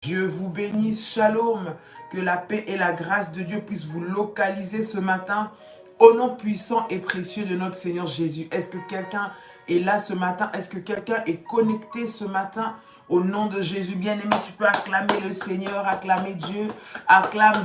Dieu vous bénisse, shalom, que la paix et la grâce de Dieu puissent vous localiser ce matin au nom puissant et précieux de notre Seigneur Jésus. Est-ce que quelqu'un est là ce matin? Est-ce que quelqu'un est connecté ce matin? Au nom de Jésus, bien-aimé, tu peux acclamer le Seigneur, acclamer Dieu, acclame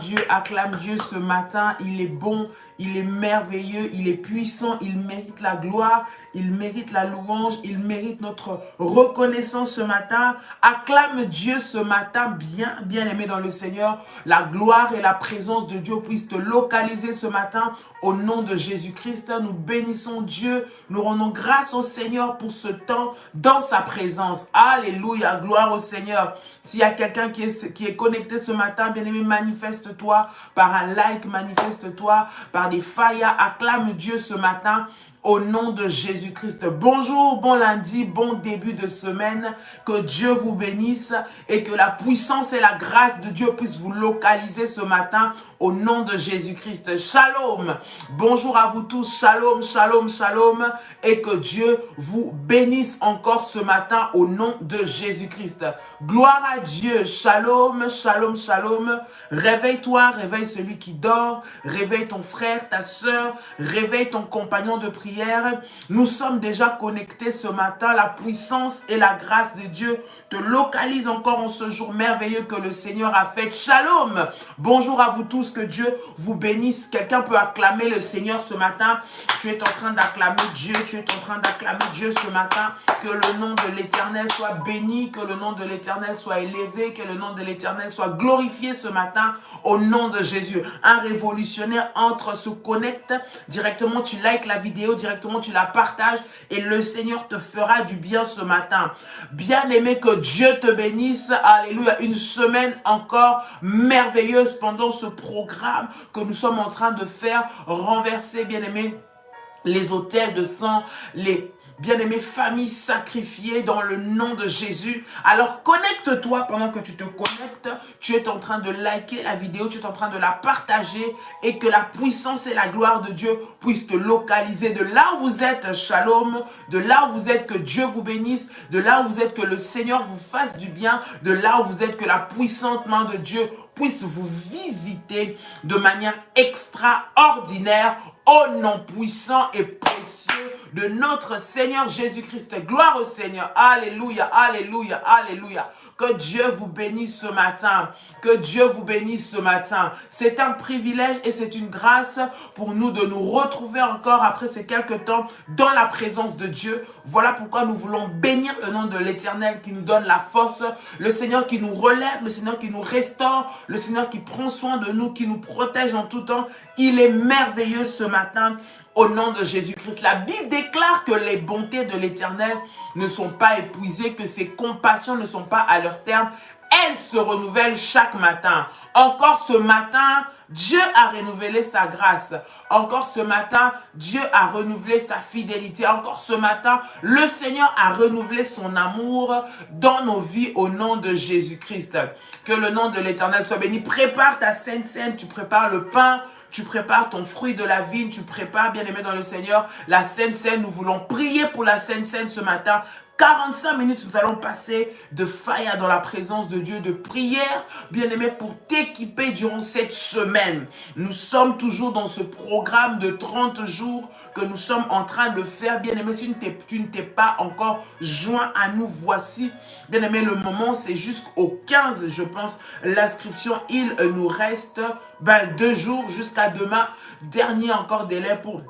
Dieu ce matin. Il est bon, il est merveilleux, il est puissant, il mérite la gloire, il mérite la louange, il mérite notre reconnaissance ce matin. Acclame Dieu ce matin, bien-aimé dans le Seigneur. La gloire et la présence de Dieu puissent te localiser ce matin au nom de Jésus-Christ. Nous bénissons Dieu, nous rendons grâce au Seigneur pour ce temps dans sa présence. Alléluia, gloire au Seigneur. S'il y a quelqu'un qui est connecté ce matin, bien-aimé, manifeste-toi par un like, manifeste-toi par des faillas. Acclame Dieu ce matin au nom de Jésus-Christ. Bonjour, bon lundi, bon début de semaine. Que Dieu vous bénisse et que la puissance et la grâce de Dieu puissent vous localiser ce matin au nom de Jésus-Christ. Shalom. Bonjour à vous tous. Shalom, shalom, shalom. Et que Dieu vous bénisse encore ce matin au nom de Jésus-Christ. Gloire à Dieu. Shalom, shalom, shalom. Réveille-toi, réveille celui qui dort. Réveille ton frère, ta soeur. Réveille ton compagnon de prière. Nous sommes déjà connectés ce matin. La puissance et la grâce de Dieu te localisent encore en ce jour merveilleux que le Seigneur a fait. Shalom. Bonjour à vous tous. Que Dieu vous bénisse. Quelqu'un peut acclamer le Seigneur ce matin. Tu es en train d'acclamer Dieu. Tu es en train d'acclamer Dieu ce matin. Que le nom de l'Éternel soit béni. Que le nom de l'Éternel soit élevé. Que le nom de l'Éternel soit glorifié ce matin au nom de Jésus. Un révolutionnaire entre, se connecte directement. Tu likes la vidéo, directement tu la partages et le Seigneur te fera du bien ce matin. Bien-aimé, que Dieu te bénisse. Alléluia. Une semaine encore merveilleuse pendant ce programme que nous sommes en train de faire, renverser, bien-aimé, les autels de sang, les bien-aimées familles sacrifiées dans le nom de Jésus. Alors connecte-toi. Pendant que tu te connectes, tu es en train de liker la vidéo, tu es en train de la partager et que la puissance et la gloire de Dieu puissent te localiser de là où vous êtes. Shalom. De là où vous êtes, que Dieu vous bénisse. De là où vous êtes, que le Seigneur vous fasse du bien. De là où vous êtes, que la puissante main de Dieu puisse vous visiter de manière extraordinaire au nom puissant et précieux de notre Seigneur Jésus-Christ. Gloire au Seigneur. Alléluia, alléluia, alléluia. Que Dieu vous bénisse ce matin. Que Dieu vous bénisse ce matin. C'est un privilège et c'est une grâce pour nous de nous retrouver encore après ces quelques temps dans la présence de Dieu. Voilà pourquoi nous voulons bénir le nom de l'Éternel qui nous donne la force, le Seigneur qui nous relève, le Seigneur qui nous restaure, le Seigneur qui prend soin de nous, qui nous protège en tout temps. Il est merveilleux ce matin. Au nom de Jésus-Christ, la Bible déclare que les bontés de l'Éternel ne sont pas épuisées, que ses compassions ne sont pas à leur terme. Elles se renouvellent chaque matin. Encore ce matin, Dieu a renouvelé sa grâce. Encore ce matin, Dieu a renouvelé sa fidélité. Encore ce matin, le Seigneur a renouvelé son amour dans nos vies au nom de Jésus-Christ. Que le nom de l'Éternel soit béni. Prépare ta sainte scène, tu prépares le pain, tu prépares ton fruit de la vigne, tu prépares, bien-aimé dans le Seigneur, la sainte scène. Nous voulons prier pour la sainte scène ce matin. 45 minutes, nous allons passer de faïa dans la présence de Dieu, de prière, bien-aimé, pour t'équiper durant cette semaine. Nous sommes toujours dans ce programme de 30 jours que nous sommes en train de faire. Bien-aimé, si tu ne t'es pas encore joint à nous, voici, bien-aimé, le moment, c'est jusqu'au 15, je pense, l'inscription. Il nous reste 2 jours jusqu'à demain. Dernier encore délai pour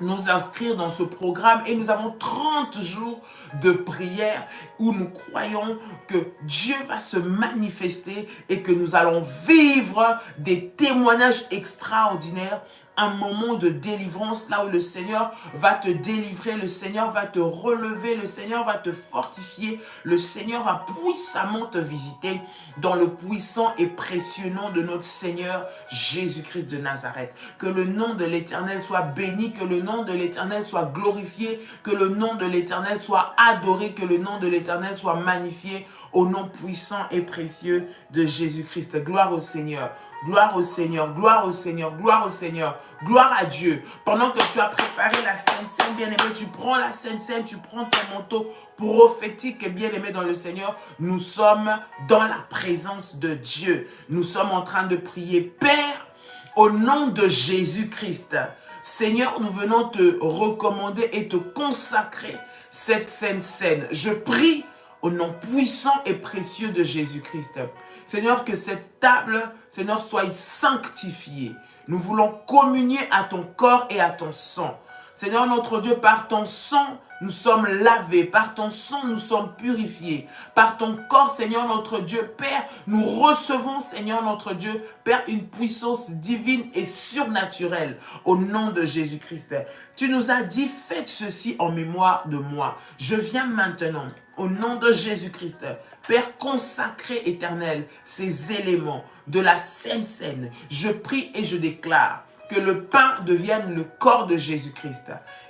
nous inscrire dans ce programme et nous avons 30 jours de prière où nous croyons que Dieu va se manifester et que nous allons vivre des témoignages extraordinaires. Un moment de délivrance là où le Seigneur va te délivrer, le Seigneur va te relever, le Seigneur va te fortifier, le Seigneur va puissamment te visiter dans le puissant et précieux nom de notre Seigneur Jésus-Christ de Nazareth. Que le nom de l'Éternel soit béni, que le nom de l'Éternel soit glorifié, que le nom de l'Éternel soit adoré, que le nom de l'Éternel soit magnifié au nom puissant et précieux de Jésus-Christ. Gloire au Seigneur, gloire au Seigneur, gloire au Seigneur, gloire au Seigneur, gloire à Dieu. Pendant que tu as préparé la Sainte Seine, bien-aimé, tu prends la Sainte Seine, tu prends ton manteau prophétique et bien-aimé dans le Seigneur. Nous sommes dans la présence de Dieu. Nous sommes en train de prier. Père, au nom de Jésus-Christ, Seigneur, nous venons te recommander et te consacrer cette Sainte Seine. Je prie au nom puissant et précieux de Jésus-Christ. Seigneur, que cette table, Seigneur, soit sanctifiée. Nous voulons communier à ton corps et à ton sang. Seigneur notre Dieu, par ton sang, nous sommes lavés. Par ton sang, nous sommes purifiés. Par ton corps, Seigneur notre Dieu, Père, nous recevons, Seigneur notre Dieu, Père, une puissance divine et surnaturelle au nom de Jésus-Christ. Tu nous as dit, faites ceci en mémoire de moi. Je viens maintenant, au nom de Jésus-Christ, Père consacré éternel, ces éléments de la Sainte Seine. Je prie et je déclare que le pain devienne le corps de Jésus-Christ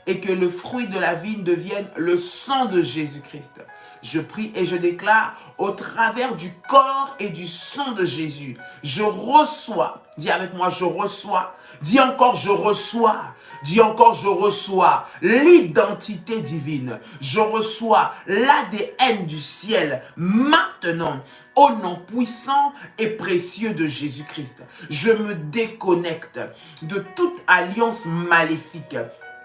et que le fruit de la vigne devienne le sang de Jésus-Christ. Je prie et je déclare au travers du corps et du sang de Jésus, je reçois, dis avec moi, je reçois, dis encore, je reçois, dis encore, je reçois l'identité divine, je reçois l'ADN du ciel maintenant, au nom puissant et précieux de Jésus-Christ. Je me déconnecte de toute alliance maléfique,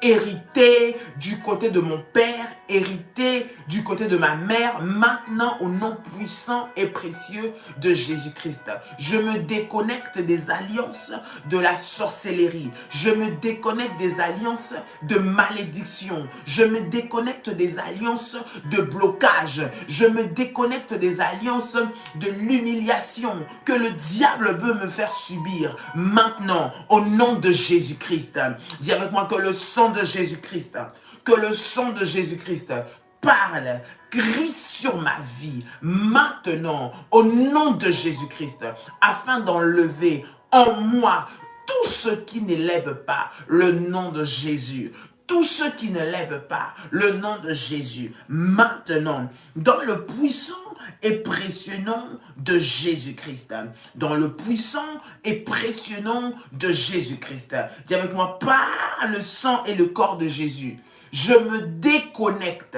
hérité du côté de mon père, hérité du côté de ma mère, maintenant au nom puissant et précieux de Jésus-Christ. Je me déconnecte des alliances de la sorcellerie. Je me déconnecte des alliances de malédiction. Je me déconnecte des alliances de blocage. Je me déconnecte des alliances de l'humiliation que le diable veut me faire subir. Maintenant, au nom de Jésus-Christ, dis avec moi que le sang de Jésus-Christ, que le sang de Jésus-Christ parle, crie sur ma vie maintenant au nom de Jésus-Christ afin d'enlever en moi tout ce qui n'élève pas le nom de Jésus. Tous ceux qui ne lèvent pas le nom de Jésus maintenant dans le puissant et précieux nom de Jésus-Christ. Dans le puissant et précieux nom de Jésus-Christ. Dis avec moi, par le sang et le corps de Jésus, je me déconnecte.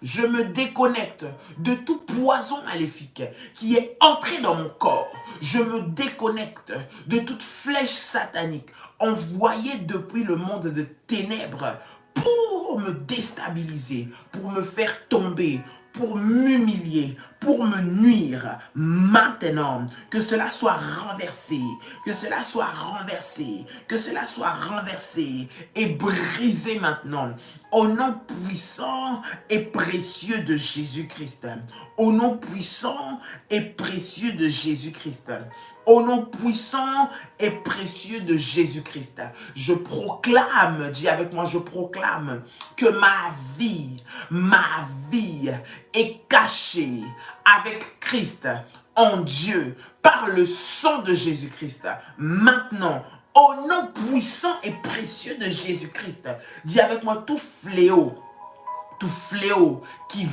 Je me déconnecte de tout poison maléfique qui est entré dans mon corps. Je me déconnecte de toute flèche satanique envoyée depuis le monde de ténèbres pour me déstabiliser, pour me faire tomber, pour m'humilier, pour me nuire. Maintenant, que cela soit renversé, que cela soit renversé, que cela soit renversé et brisé maintenant. Au nom puissant et précieux de Jésus-Christ. Au nom puissant et précieux de Jésus-Christ. Au nom puissant et précieux de Jésus-Christ. Je proclame, dis avec moi, je proclame que ma vie est cachée avec Christ en Dieu par le sang de Jésus-Christ. Maintenant, au nom puissant et précieux de Jésus-Christ, dis avec moi tout fléau qui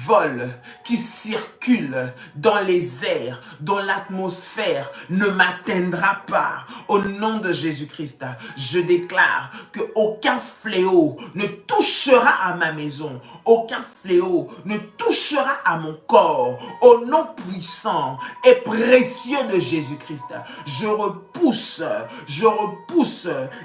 vole, qui circule dans les airs, dans l'atmosphère, ne m'atteindra pas. Au nom de Jésus-Christ, je déclare qu'aucun fléau ne touchera à ma maison, aucun fléau ne touchera à mon corps. Au nom puissant et précieux de Jésus-Christ, je repousse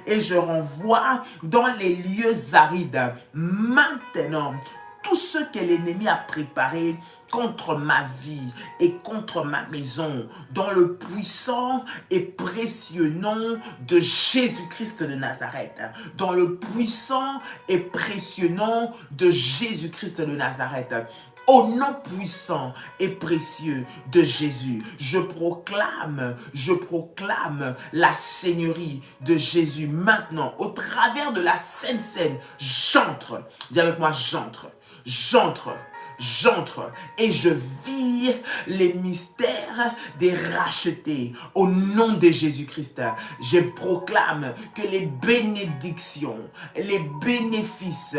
et je renvoie dans les lieux arides maintenant tout ce que l'ennemi a préparé contre ma vie et contre ma maison, dans le puissant et précieux nom de Jésus-Christ de Nazareth. Dans le puissant et précieux nom de Jésus-Christ de Nazareth. Au nom puissant et précieux de Jésus, je proclame la seigneurie de Jésus maintenant. Au travers de la Sainte Seine, j'entre. Dis avec moi, j'entre et je vis les mystères des rachetés au nom de Jésus-Christ. Je proclame que les bénédictions, les bénéfices,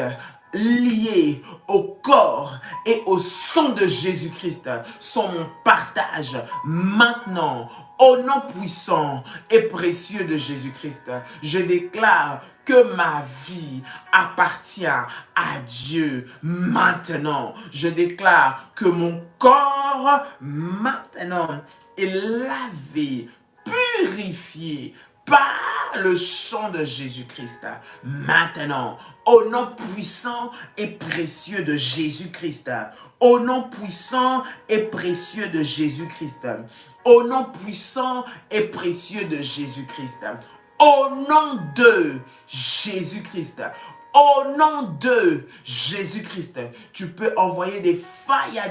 liés au corps et au sang de Jésus-Christ sont mon partage maintenant. Au nom puissant et précieux de Jésus-Christ, je déclare que ma vie appartient à Dieu maintenant. Je déclare que mon corps maintenant est lavé, purifié par le sang de Jésus-Christ. Maintenant, au nom puissant et précieux de Jésus-Christ. Au nom puissant et précieux de Jésus-Christ. Au nom puissant et précieux de Jésus-Christ. Au nom de Jésus-Christ. Au nom de Jésus-Christ, tu peux envoyer des failles,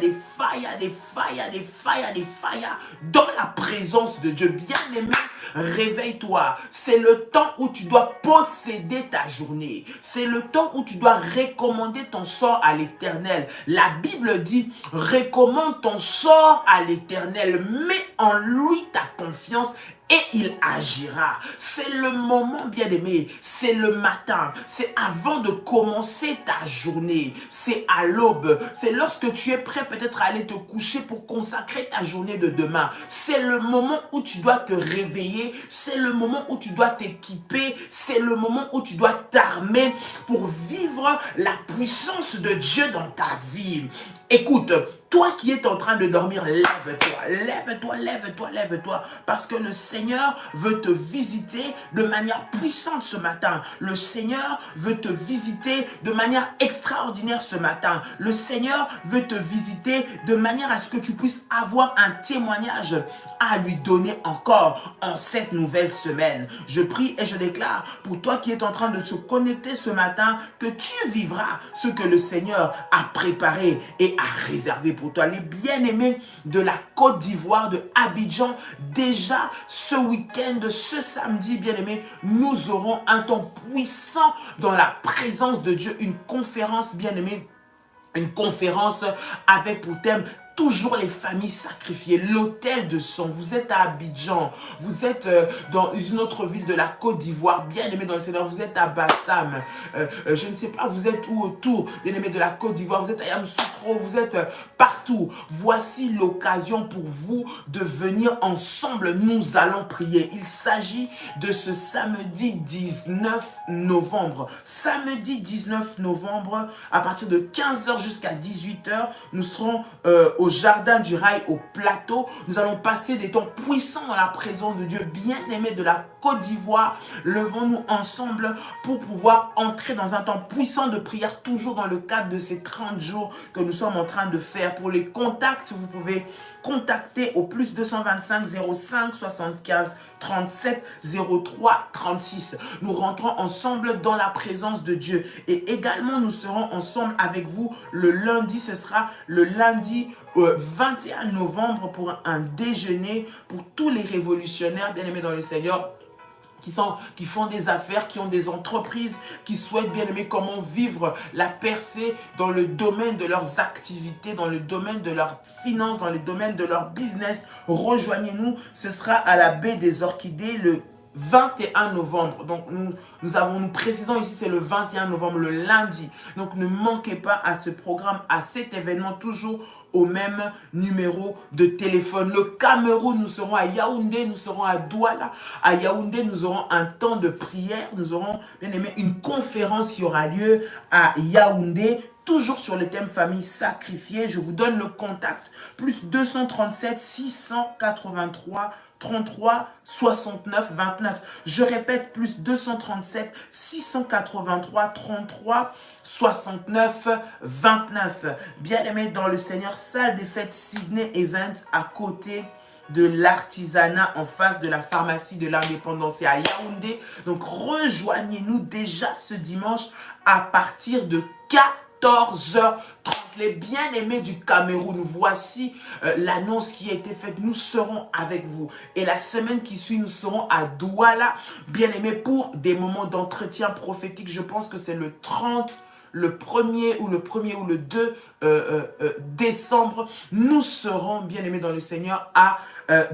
dans la présence de Dieu. Bien-aimé, réveille-toi. C'est le temps où tu dois posséder ta journée. C'est le temps où tu dois recommander ton sort à l'Éternel. La Bible dit, recommande ton sort à l'Éternel. Mets en lui ta confiance et il agira. C'est le moment, bien-aimé, c'est le matin, c'est avant de commencer ta journée, c'est à l'aube, c'est lorsque tu es prêt peut-être à aller te coucher pour consacrer ta journée de demain. C'est le moment où tu dois te réveiller, c'est le moment où tu dois t'équiper, c'est le moment où tu dois t'armer pour vivre la puissance de Dieu dans ta vie. Écoute, toi qui es en train de dormir, lève-toi, lève-toi, lève-toi, lève-toi. Parce que le Seigneur veut te visiter de manière puissante ce matin. Le Seigneur veut te visiter de manière extraordinaire ce matin. Le Seigneur veut te visiter de manière à ce que tu puisses avoir un témoignage à lui donner encore en cette nouvelle semaine. Je prie et je déclare pour toi qui es en train de se connecter ce matin que tu vivras ce que le Seigneur a préparé et a réservé pour toi. Les bien-aimés de la Côte d'Ivoire, de Abidjan, déjà ce week-end, ce samedi, bien-aimés, nous aurons un temps puissant dans la présence de Dieu, une conférence, bien-aimés, une conférence avec pour thème toujours les familles sacrifiées, l'autel de sang. Vous êtes à Abidjan, vous êtes dans une autre ville de la Côte d'Ivoire, bien aimé dans le Seigneur, vous êtes à Bassam, je ne sais pas, vous êtes où autour, bien aimé de la Côte d'Ivoire, vous êtes à Yamoussoukro, vous êtes partout. Voici l'occasion pour vous de venir ensemble, nous allons prier. Il s'agit de ce samedi 19 novembre. Samedi 19 novembre, à partir de 15 h jusqu'à 18 h, nous serons au Jardin du Rail, au plateau. Nous allons passer des temps puissants dans la présence de Dieu. Bien-aimés de la Côte d'Ivoire, levons-nous ensemble pour pouvoir entrer dans un temps puissant de prière, toujours dans le cadre de ces 30 jours que nous sommes en train de faire. Pour les contacts, vous pouvez contacter au plus 225 05 75 37 03 36. Nous rentrons ensemble dans la présence de Dieu. Et également, nous serons ensemble avec vous le lundi. Ce sera le lundi 21 novembre pour un déjeuner pour tous les révolutionnaires bien-aimés dans le Seigneur, qui font des affaires, qui ont des entreprises, qui souhaitent bien aimer comment vivre la percée dans le domaine de leurs activités, dans le domaine de leurs finances, dans le domaine de leur business. Rejoignez-nous, ce sera à la baie des Orchidées le 21 novembre. Donc nous précisons ici, c'est le 21 novembre, le lundi. Donc ne manquez pas à ce programme, à cet événement, toujours au même numéro de téléphone. Le Cameroun, nous serons à Yaoundé, nous serons à Douala. À Yaoundé, nous aurons un temps de prière. Nous aurons, bien aimé, une conférence qui aura lieu à Yaoundé. Toujours sur le thème famille sacrifiée. Je vous donne le contact. Plus 237 683 33 69 29. Je répète, plus 237 683 33 69 29. Bien-aimés dans le Seigneur, salle des fêtes Sydney Event à côté de l'artisanat, en face de la pharmacie de l'indépendance, et à Yaoundé. Donc rejoignez-nous déjà ce dimanche à partir de 14h30. Les bien-aimés du Cameroun, voici l'annonce qui a été faite. Nous serons avec vous. Et la semaine qui suit, nous serons à Douala, bien-aimés, pour des moments d'entretien prophétique. Je pense que c'est le 30, le 1er ou le 2 décembre. Nous serons, bien-aimés dans le Seigneur, à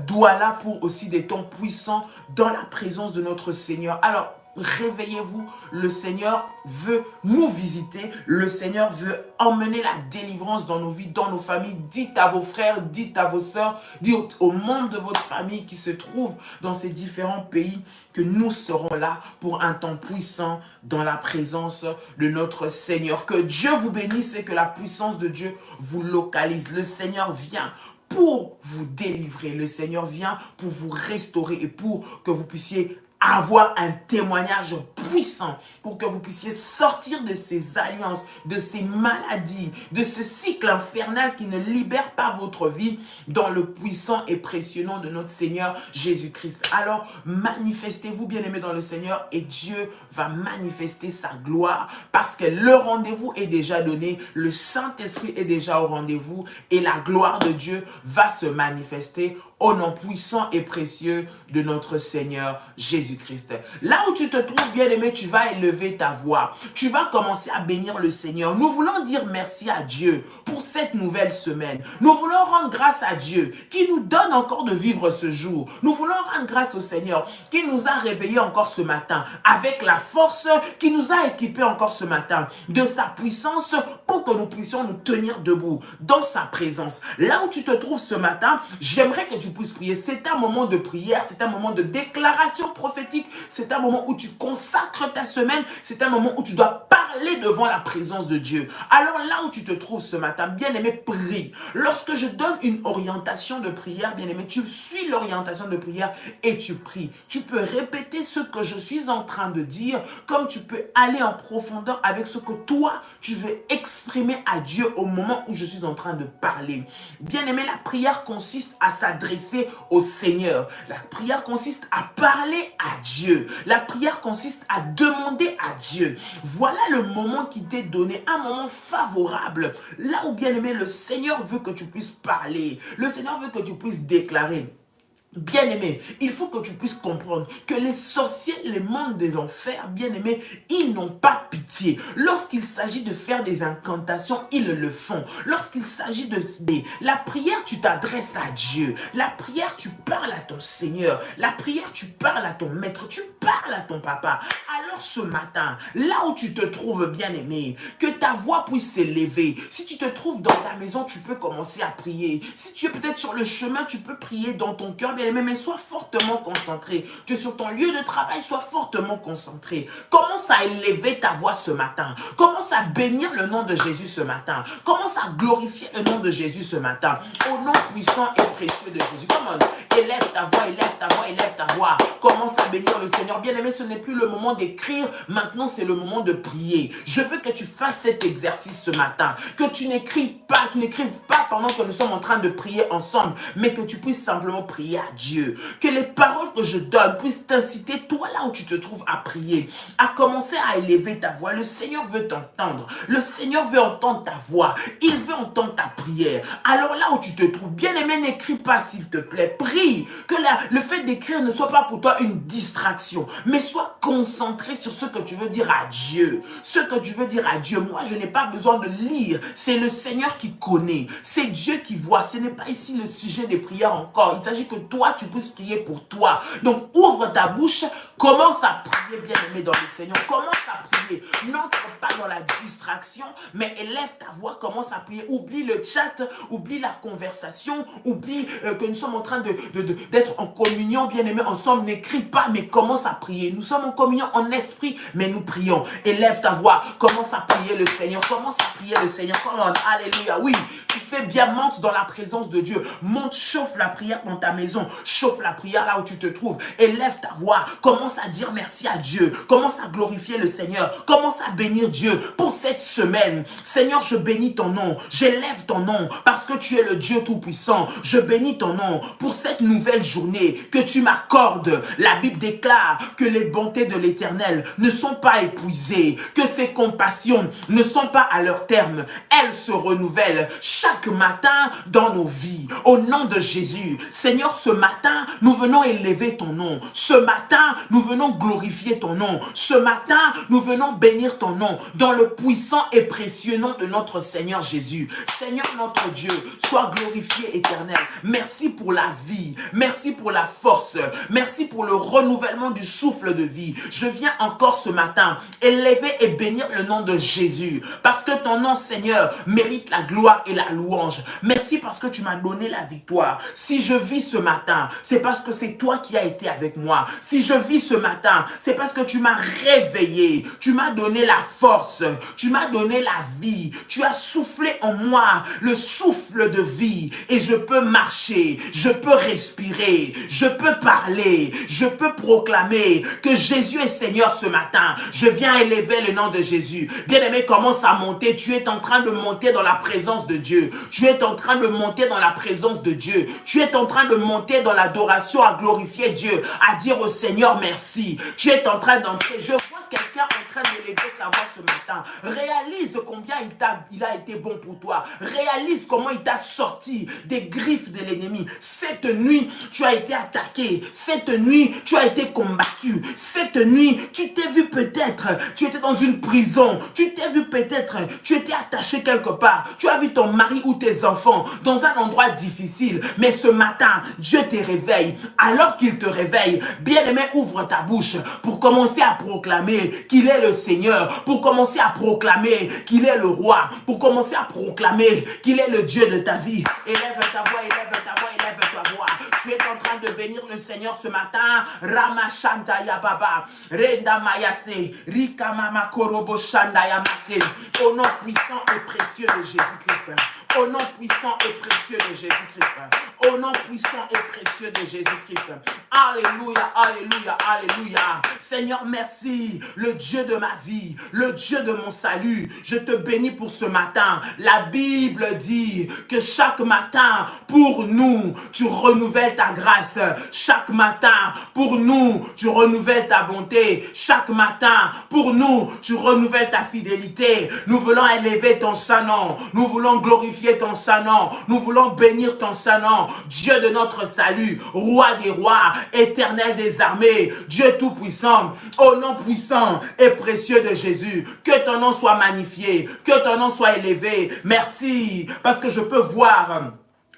Douala pour aussi des temps puissants dans la présence de notre Seigneur. Alors, réveillez-vous, le Seigneur veut nous visiter, le Seigneur veut emmener la délivrance dans nos vies, dans nos familles. Dites à vos frères, dites à vos sœurs, dites aux membres de votre famille qui se trouvent dans ces différents pays que nous serons là pour un temps puissant dans la présence de notre Seigneur. Que Dieu vous bénisse et que la puissance de Dieu vous localise. Le Seigneur vient pour vous délivrer, le Seigneur vient pour vous restaurer et pour que vous puissiez avoir un témoignage puissant, pour que vous puissiez sortir de ces alliances, de ces maladies, de ce cycle infernal qui ne libère pas votre vie, dans le puissant et précieux nom de notre Seigneur Jésus-Christ. Alors manifestez-vous, bien-aimés dans le Seigneur, et Dieu va manifester sa gloire, parce que le rendez-vous est déjà donné, le Saint-Esprit est déjà au rendez-vous, et la gloire de Dieu va se manifester au nom puissant et précieux de notre Seigneur Jésus-Christ. Là où tu te trouves, bien-aimé, tu vas élever ta voix. Tu vas commencer à bénir le Seigneur. Nous voulons dire merci à Dieu pour cette nouvelle semaine. Nous voulons rendre grâce à Dieu qui nous donne encore de vivre ce jour. Nous voulons rendre grâce au Seigneur qui nous a réveillés encore ce matin avec la force, qui nous a équipés encore ce matin de sa puissance pour que nous puissions nous tenir debout dans sa présence. Là où tu te trouves ce matin, j'aimerais que tu puisses prier. C'est un moment de prière, c'est un moment de déclaration prophétique, c'est un moment où tu consacres ta semaine, c'est un moment où tu dois parler devant la présence de Dieu. Alors là où tu te trouves ce matin, bien-aimé, prie. Lorsque je donne une orientation de prière, bien-aimé, tu suis l'orientation de prière et tu pries. Tu peux répéter ce que je suis en train de dire, comme tu peux aller en profondeur avec ce que toi, tu veux exprimer à Dieu au moment où je suis en train de parler. Bien-aimé, la prière consiste à s'adresser au Seigneur. La prière consiste à parler à Dieu. La prière consiste à demander à Dieu. Voilà le moment qui t'est donné, un moment favorable. Là où, bien aimé, le Seigneur veut que tu puisses parler. Le Seigneur veut que tu puisses déclarer. Bien-aimé, il faut que tu puisses comprendre que les sorciers, les mondes des enfers, bien-aimés, ils n'ont pas pitié. Lorsqu'il s'agit de faire des incantations, ils le font. Lorsqu'il s'agit de... La prière, tu t'adresses à Dieu. La prière, tu parles à ton Seigneur. La prière, tu parles à ton maître. Tu parles à ton papa. Alors ce matin, là où tu te trouves, bien-aimé, que ta voix puisse s'élever. Si tu te trouves dans ta maison, tu peux commencer à prier. Si tu es peut-être sur le chemin, tu peux prier dans ton cœur, bien-aimé, mais sois fortement concentré. Tu es sur ton lieu de travail, sois fortement concentré. Commence à élever ta voix ce matin. Commence à bénir le nom de Jésus ce matin. Commence à glorifier le nom de Jésus ce matin. Au nom puissant et précieux de Jésus. Come on, élève ta voix, élève ta voix, élève ta voix. Commence à bénir le Seigneur. Bien-aimé, ce n'est plus le moment d'écrire. Maintenant, c'est le moment de prier. Je veux que tu fasses cet exercice ce matin. Que tu n'écrives pas pendant que nous sommes en train de prier ensemble, mais que tu puisses simplement prier à Dieu. Que les paroles que je donne puissent t'inciter, toi là où tu te trouves, à prier, à commencer à élever ta voix. Le Seigneur veut t'entendre. Le Seigneur veut entendre ta voix. Il veut entendre ta prière. Alors là où tu te trouves, bien-aimé, n'écris pas s'il te plaît. Prie. Que le fait d'écrire ne soit pas pour toi une distraction, mais sois concentré sur ce que tu veux dire à Dieu. Ce que tu veux dire à Dieu. Moi, je n'ai pas besoin de lire. C'est le Seigneur qui connaît. C'est Dieu qui voit. Ce n'est pas ici le sujet des prières encore. Il s'agit que toi, tu puisses prier pour toi. Donc, ouvre ta bouche. Commence à prier, bien-aimé, dans le Seigneur. Commence à prier. N'entre pas dans la distraction, mais élève ta voix. Commence à prier. Oublie le chat. Oublie la conversation. Oublie que nous sommes en train d'être en communion, bien-aimé, ensemble. N'écris pas, mais commence à prier. Nous sommes en communion en esprit, mais nous prions. Élève ta voix. Commence à prier le Seigneur. Commence à prier le Seigneur. Come on. Alléluia. Oui, tu fais bien. Monte dans la présence de Dieu. Monte, chauffe la prière dans ta maison. Chauffe la prière là où tu te trouves. Élève ta voix. Commence à dire merci à Dieu. Commence à glorifier le Seigneur. Commence à bénir Dieu pour cette semaine. Seigneur, je bénis ton nom. J'élève ton nom parce que tu es le Dieu Tout-Puissant. Je bénis ton nom pour cette nouvelle journée que tu m'accordes. La Bible déclare que les bontés de l'Éternel ne sont pas épuisées, que ses compassions ne sont pas à leur terme. Elles se renouvellent chaque matin dans nos vies. Au nom de Jésus, Seigneur, ce matin, nous venons élever ton nom. Ce matin, nous venons glorifier ton nom. Ce matin, nous venons voulons bénir ton nom dans le puissant et précieux nom de notre Seigneur Jésus. Seigneur notre Dieu, sois glorifié éternel. Merci pour la vie, merci pour la force, merci pour le renouvellement du souffle de vie. Je viens encore ce matin élever et bénir le nom de Jésus parce que ton nom, Seigneur, mérite la gloire et la louange. Merci parce que tu m'as donné la victoire. Si je vis ce matin, c'est parce que c'est toi qui as été avec moi. Si je vis ce matin, c'est parce que tu m'as réveillé, tu m'as donné la force, tu m'as donné la vie, tu as soufflé en moi le souffle de vie et je peux marcher, je peux respirer, je peux parler, je peux proclamer que Jésus est Seigneur ce matin. Je viens élever le nom de Jésus. Bien-aimé, commence à monter. Tu es en train de monter dans la présence de Dieu. Tu es en train de monter dans la présence de Dieu. Tu es en train de monter dans l'adoration à glorifier Dieu, à dire au Seigneur merci. Tu es en train d'entrer. Je vois quelqu'un en train d'élever sa voix ce matin. Réalise combien il a été bon pour toi. Réalise comment il t'a sorti des griffes de l'ennemi. Cette nuit, tu as été attaqué. Cette nuit, tu as été combattu. Cette nuit, tu t'es vu peut-être, tu étais dans une prison. Tu t'es vu peut-être, tu étais attaché quelque part. Tu as vu ton mari ou tes enfants dans un endroit difficile. Mais ce matin, Dieu te réveille. Alors qu'il te réveille, bien-aimé, ouvre ta bouche pour commencer à proclamer qu'il est le Seigneur, pour commencer à proclamer qu'il est le roi, pour commencer à proclamer qu'il est le Dieu de ta vie. Élève ta voix, élève ta voix, élève ta voix. Tu es en train de bénir le Seigneur ce matin. Ramashanta Yababa, Renda Mayase, Rika Mama Korobo Shanda Yamase. Au nom puissant et précieux de Jésus-Christ. Au nom puissant et précieux de Jésus-Christ. Au nom puissant et précieux de Jésus-Christ. Alléluia, alléluia, alléluia. Seigneur, merci. Le Dieu de ma vie, le Dieu de mon salut. Je te bénis pour ce matin. La Bible dit que chaque matin, pour nous, tu renouvelles ta grâce. Chaque matin, pour nous, tu renouvelles ta bonté. Chaque matin, pour nous, tu renouvelles ta fidélité. Nous voulons élever ton saint nom. Nous voulons glorifier ton saint nom. Nous voulons bénir ton saint nom. Dieu de notre salut, roi des rois, éternel des armées, Dieu tout-puissant, au nom puissant et précieux de Jésus, que ton nom soit magnifié, que ton nom soit élevé. Merci, parce que je peux voir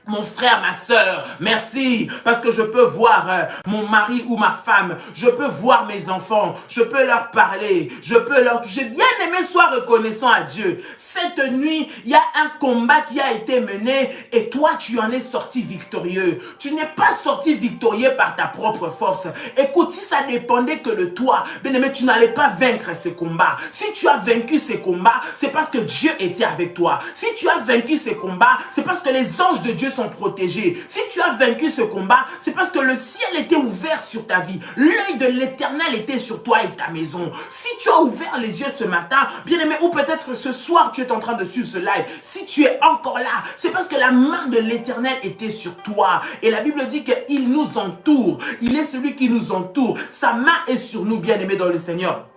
mon frère, ma soeur, merci, parce que je peux voir mon mari ou ma femme, je peux voir mes enfants, je peux leur parler, je peux leur toucher. Bien aimé, sois reconnaissant à Dieu. Cette nuit, il y a un combat qui a été mené et toi, tu en es sorti victorieux. Tu n'es pas sorti victorieux par ta propre force. Écoute, si ça dépendait que de toi, bien aimé, tu n'allais pas vaincre ce combat. Si tu as vaincu ces combats, c'est parce que Dieu était avec toi. Si tu as vaincu ces combats, c'est parce que les anges de Dieu sont protégés. Si tu as vaincu ce combat, c'est parce que le ciel était ouvert sur ta vie. L'œil de l'Éternel était sur toi et ta maison. Si tu as ouvert les yeux ce matin, bien aimé, ou peut-être ce soir tu es en train de suivre ce live, si tu es encore là, c'est parce que la main de l'Éternel était sur toi. Et la Bible dit qu'il nous entoure. Il est celui qui nous entoure. Sa main est sur nous, bien aimés dans le Seigneur.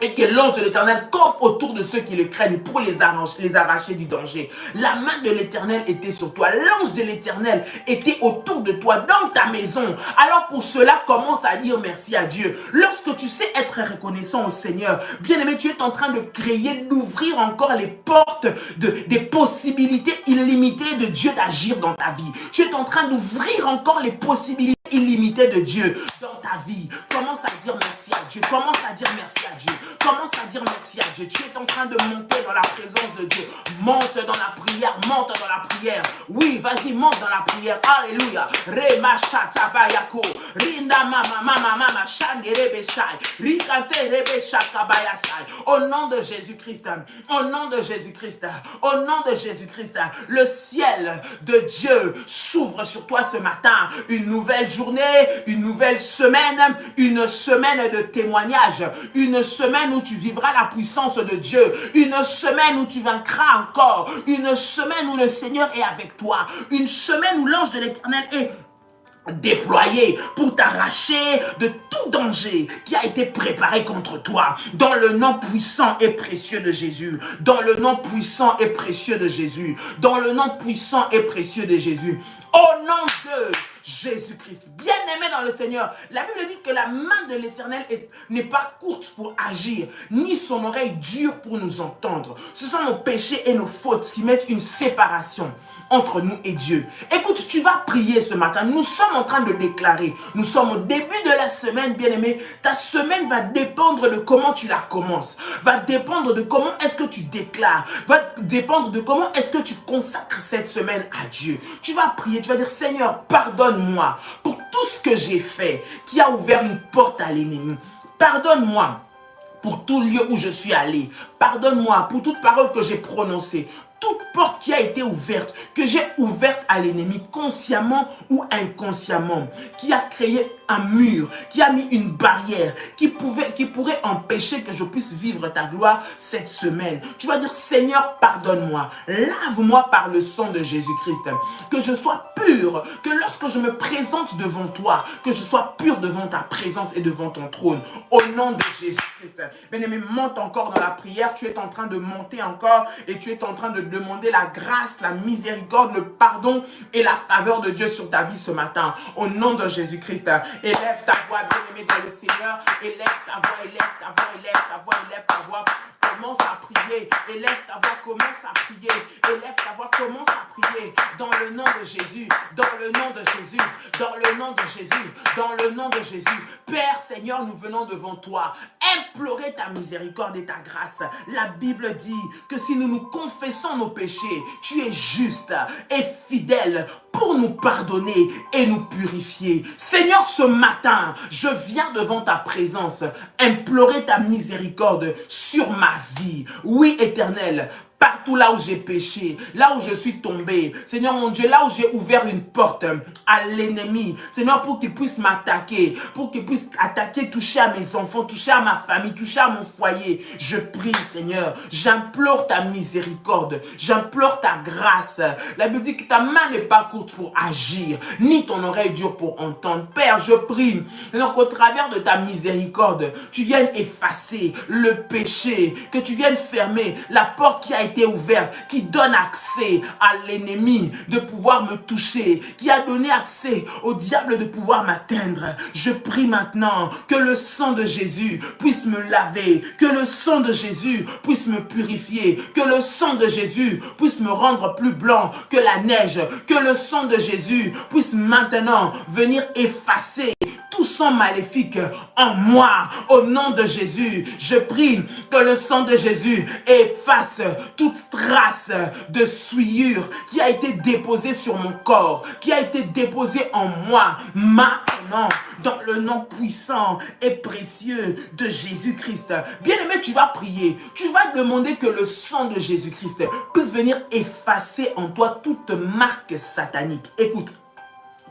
Et que l'ange de l'Éternel campe autour de ceux qui le craignent pour les arracher du danger. La main de l'Éternel était sur toi. L'ange de l'Éternel était autour de toi, dans ta maison. Alors pour cela, commence à dire merci à Dieu. Lorsque tu sais être reconnaissant au Seigneur, bien aimé, tu es en train de créer, d'ouvrir encore les portes des possibilités illimitées de Dieu d'agir dans ta vie. Tu es en train d'ouvrir encore les possibilités illimitées de Dieu dans ta vie. Commence à dire merci à Dieu. Commence à dire merci à Dieu. Commence à dire merci à Dieu. Tu es en train de monter dans la présence de Dieu. Monte dans la prière. Monte dans la prière. Oui, vas-y, monte dans la prière. Alléluia. Rema shata bayako. Rinda mama mama mama shande rebeshai. Rikante rebeshaka bayasai. Au nom de Jésus-Christ. Au nom de Jésus-Christ. Au nom de Jésus-Christ. Le ciel de Dieu s'ouvre sur toi ce matin. Une nouvelle journée, une nouvelle semaine, une semaine de témoignage, une semaine où tu vivras la puissance de Dieu, une semaine où tu vaincras encore, une semaine où le Seigneur est avec toi, une semaine où l'ange de l'Éternel est déployé pour t'arracher de tout danger qui a été préparé contre toi, dans le nom puissant et précieux de Jésus, dans le nom puissant et précieux de Jésus, dans le nom puissant et précieux de Jésus, au nom de Jésus-Christ. Bien-aimé dans le Seigneur, la Bible dit que la main de l'Éternel n'est pas courte pour agir, ni son oreille dure pour nous entendre. Ce sont nos péchés et nos fautes qui mettent une séparation entre nous et Dieu. Écoute, tu vas prier ce matin. Nous sommes en train de déclarer. Nous sommes au début de la semaine, bien-aimé. Ta semaine va dépendre de comment tu la commences. Va dépendre de comment est-ce que tu déclares. Va dépendre de comment est-ce que tu consacres cette semaine à Dieu. Tu vas prier, tu vas dire, Seigneur, pardonne-moi pour tout ce que j'ai fait qui a ouvert une porte à l'ennemi. Pardonne-moi pour tout lieu où je suis allé. Pardonne-moi pour toute parole que j'ai prononcée. Toute porte qui a été ouverte, que j'ai ouverte à l'ennemi, consciemment ou inconsciemment, qui a créé un mur, qui a mis une barrière, qui pourrait empêcher que je puisse vivre ta gloire cette semaine. Tu vas dire, Seigneur, pardonne-moi, lave-moi par le sang de Jésus-Christ, que je sois pur, que lorsque je me présente devant toi, que je sois pur devant ta présence et devant ton trône, au nom de Jésus-Christ. Bien-aimé, monte encore dans la prière, tu es en train de monter encore et tu es en train de demander la grâce, la miséricorde, le pardon et la faveur de Dieu sur ta vie ce matin. Au nom de Jésus-Christ, élève ta voix, bien-aimé dans le Seigneur. Élève ta voix, élève ta voix, élève ta voix, élève ta voix. Commence à prier, élève ta voix, commence à prier, élève ta voix, commence à prier, dans le nom de Jésus, dans le nom de Jésus, dans le nom de Jésus, dans le nom de Jésus. Père Seigneur, nous venons devant toi, implorer ta miséricorde et ta grâce. La Bible dit que si nous nous confessons nos péchés, tu es juste et fidèle pour nous pardonner et nous purifier. Seigneur, ce matin, je viens devant ta présence, implorer ta miséricorde sur ma vie. Oui, Éternel, partout là où j'ai péché, là où je suis tombé, Seigneur mon Dieu, là où j'ai ouvert une porte à l'ennemi, Seigneur, pour qu'il puisse m'attaquer, pour qu'il puisse attaquer, toucher à mes enfants, toucher à ma famille, toucher à mon foyer, je prie, Seigneur, j'implore ta miséricorde, j'implore ta grâce. La Bible dit que ta main n'est pas courte pour agir, ni ton oreille dure pour entendre. Père, je prie, Seigneur, qu'au travers de ta miséricorde, tu viennes effacer le péché, que tu viennes fermer la porte qui a été ouverte, qui donne accès à l'ennemi de pouvoir me toucher, qui a donné accès au diable de pouvoir m'atteindre. Je prie maintenant que le sang de Jésus puisse me laver, que le sang de Jésus puisse me purifier, que le sang de Jésus puisse me rendre plus blanc que la neige, que le sang de Jésus puisse maintenant venir effacer tout sang maléfique en moi. Au nom de Jésus, je prie que le sang de Jésus efface toute trace de souillure qui a été déposée sur mon corps, qui a été déposée en moi. Maintenant, dans le nom puissant et précieux de Jésus-Christ. Bien-aimé, tu vas prier. Tu vas demander que le sang de Jésus-Christ puisse venir effacer en toi toute marque satanique. Écoute,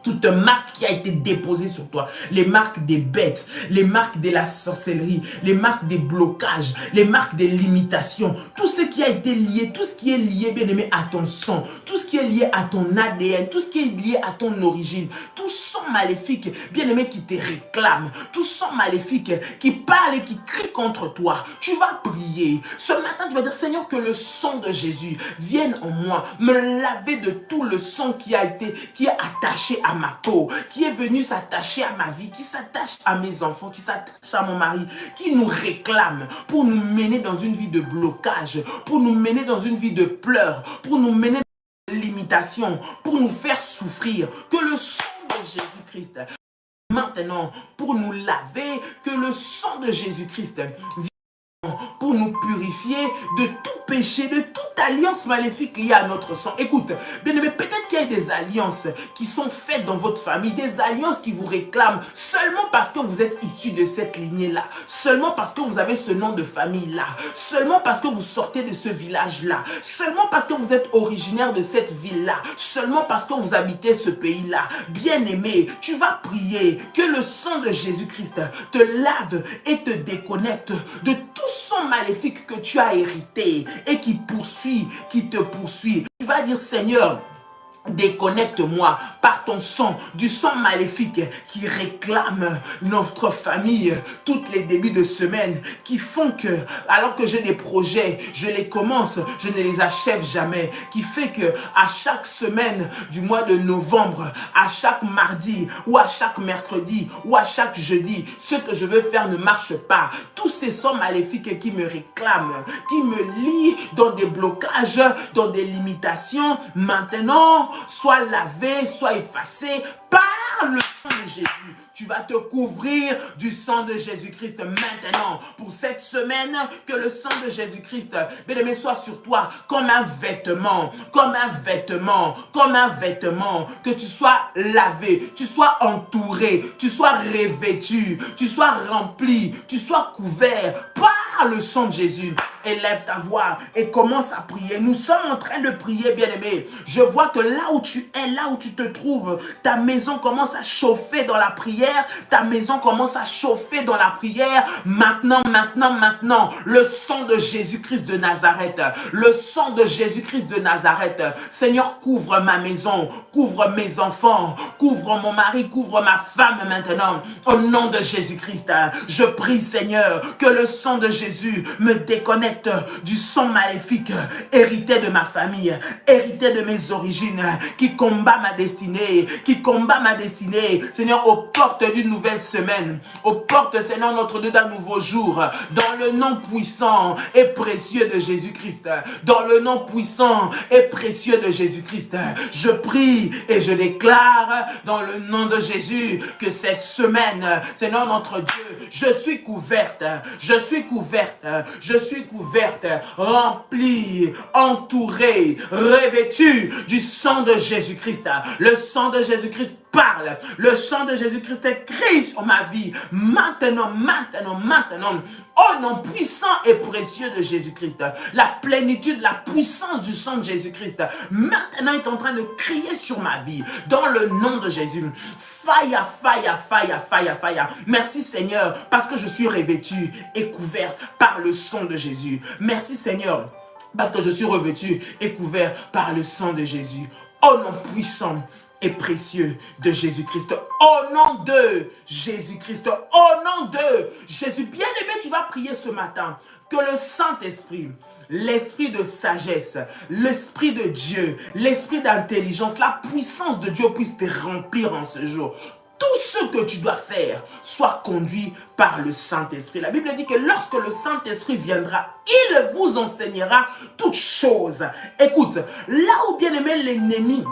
toute marque qui a été déposée sur toi, les marques des bêtes, les marques de la sorcellerie, les marques des blocages, les marques des limitations, tout ce qui a été lié, tout ce qui est lié, bien aimé, à ton sang, tout ce qui est lié à ton ADN, tout ce qui est lié à ton origine, tout sang maléfique, bien aimé, qui te réclame, tout sang maléfique qui parle et qui crie contre toi. Tu vas prier. Ce matin, tu vas dire, Seigneur, que le sang de Jésus vienne en moi, me laver de tout le sang qui est attaché à ma peau, qui est venu s'attacher à ma vie, qui s'attache à mes enfants, qui s'attache à mon mari, qui nous réclame pour nous mener dans une vie de blocage, pour nous mener dans une vie de pleurs, pour nous mener dans la limitation, pour nous faire souffrir. Que le sang de Jésus-Christ maintenant, pour nous laver, que le sang de Jésus-Christ pour nous purifier de tout péché, de toute alliance maléfique liée à notre sang. Écoute, bien aimé, peut-être qu'il y a des alliances qui sont faites dans votre famille, des alliances qui vous réclament seulement parce que vous êtes issu de cette lignée-là, seulement parce que vous avez ce nom de famille-là, seulement parce que vous sortez de ce village-là, seulement parce que vous êtes originaire de cette ville-là, seulement parce que vous habitez ce pays-là. Bien aimé, tu vas prier que le sang de Jésus-Christ te lave et te déconnecte de tout sang maléfique que tu as hérité et qui te poursuit. Tu vas dire, Seigneur, Déconnecte-moi par ton sang, du sang maléfique qui réclame notre famille toutes les débuts de semaine, qui font que, alors que j'ai des projets, je les commence, je ne les achève jamais, qui fait que à chaque semaine du mois de novembre, à chaque mardi ou à chaque mercredi ou à chaque jeudi, ce que je veux faire ne marche pas. Tous ces sons maléfiques qui me réclament, qui me lient dans des blocages, dans des limitations, maintenant, soit lavé, soit effacé par le sang de Jésus. Tu vas te couvrir du sang de Jésus-Christ maintenant. Pour cette semaine, que le sang de Jésus-Christ, bien-aimé, soit sur toi comme un vêtement, comme un vêtement, comme un vêtement. Que tu sois lavé, tu sois entouré, tu sois revêtu, tu sois rempli, tu sois couvert par le sang de Jésus. Élève ta voix et commence à prier. Nous sommes en train de prier, bien-aimé. Je vois que là où tu es, là où tu te trouves, ta maison commence à chauffer dans la prière. Ta maison commence à chauffer dans la prière. Maintenant, le sang de Jésus-Christ de Nazareth. Le sang de Jésus-Christ de Nazareth. Seigneur, couvre ma maison, couvre mes enfants, couvre mon mari, couvre ma femme maintenant. Au nom de Jésus-Christ, je prie, Seigneur, que le sang de Jésus me déconnecte du sang maléfique hérité de ma famille, hérité de mes origines, qui combat ma destinée, Seigneur, aux portes d'une nouvelle semaine, aux portes, Seigneur, notre Dieu, d'un nouveau jour, dans le nom puissant et précieux de Jésus-Christ, dans le nom puissant et précieux de Jésus-Christ, je prie et je déclare dans le nom de Jésus que cette semaine, Seigneur notre Dieu, je suis couverte, remplie, entourée, revêtue du sang de Jésus-Christ. Le sang de Jésus-Christ parle. Le sang de Jésus-Christ crie sur ma vie. Maintenant. Au nom puissant et précieux de Jésus-Christ. La plénitude, la puissance du sang de Jésus-Christ. Maintenant est en train de crier sur ma vie. Dans le nom de Jésus. Fire. Merci Seigneur, parce que je suis revêtue et couverte par le sang de Jésus. Merci Seigneur, parce que je suis revêtue et couvert par le sang de Jésus. Au nom puissant et précieux de Jésus-Christ. Au nom de Jésus-Christ. Au nom de Jésus. Bien-aimé, tu vas prier ce matin que le Saint-Esprit, l'esprit de sagesse, l'esprit de Dieu, l'esprit d'intelligence, la puissance de Dieu puisse te remplir en ce jour. Tout ce que tu dois faire soit conduit par le Saint-Esprit. La Bible dit que lorsque le Saint-Esprit viendra, il vous enseignera toutes choses. Écoute, là où bien aimé l'ennemi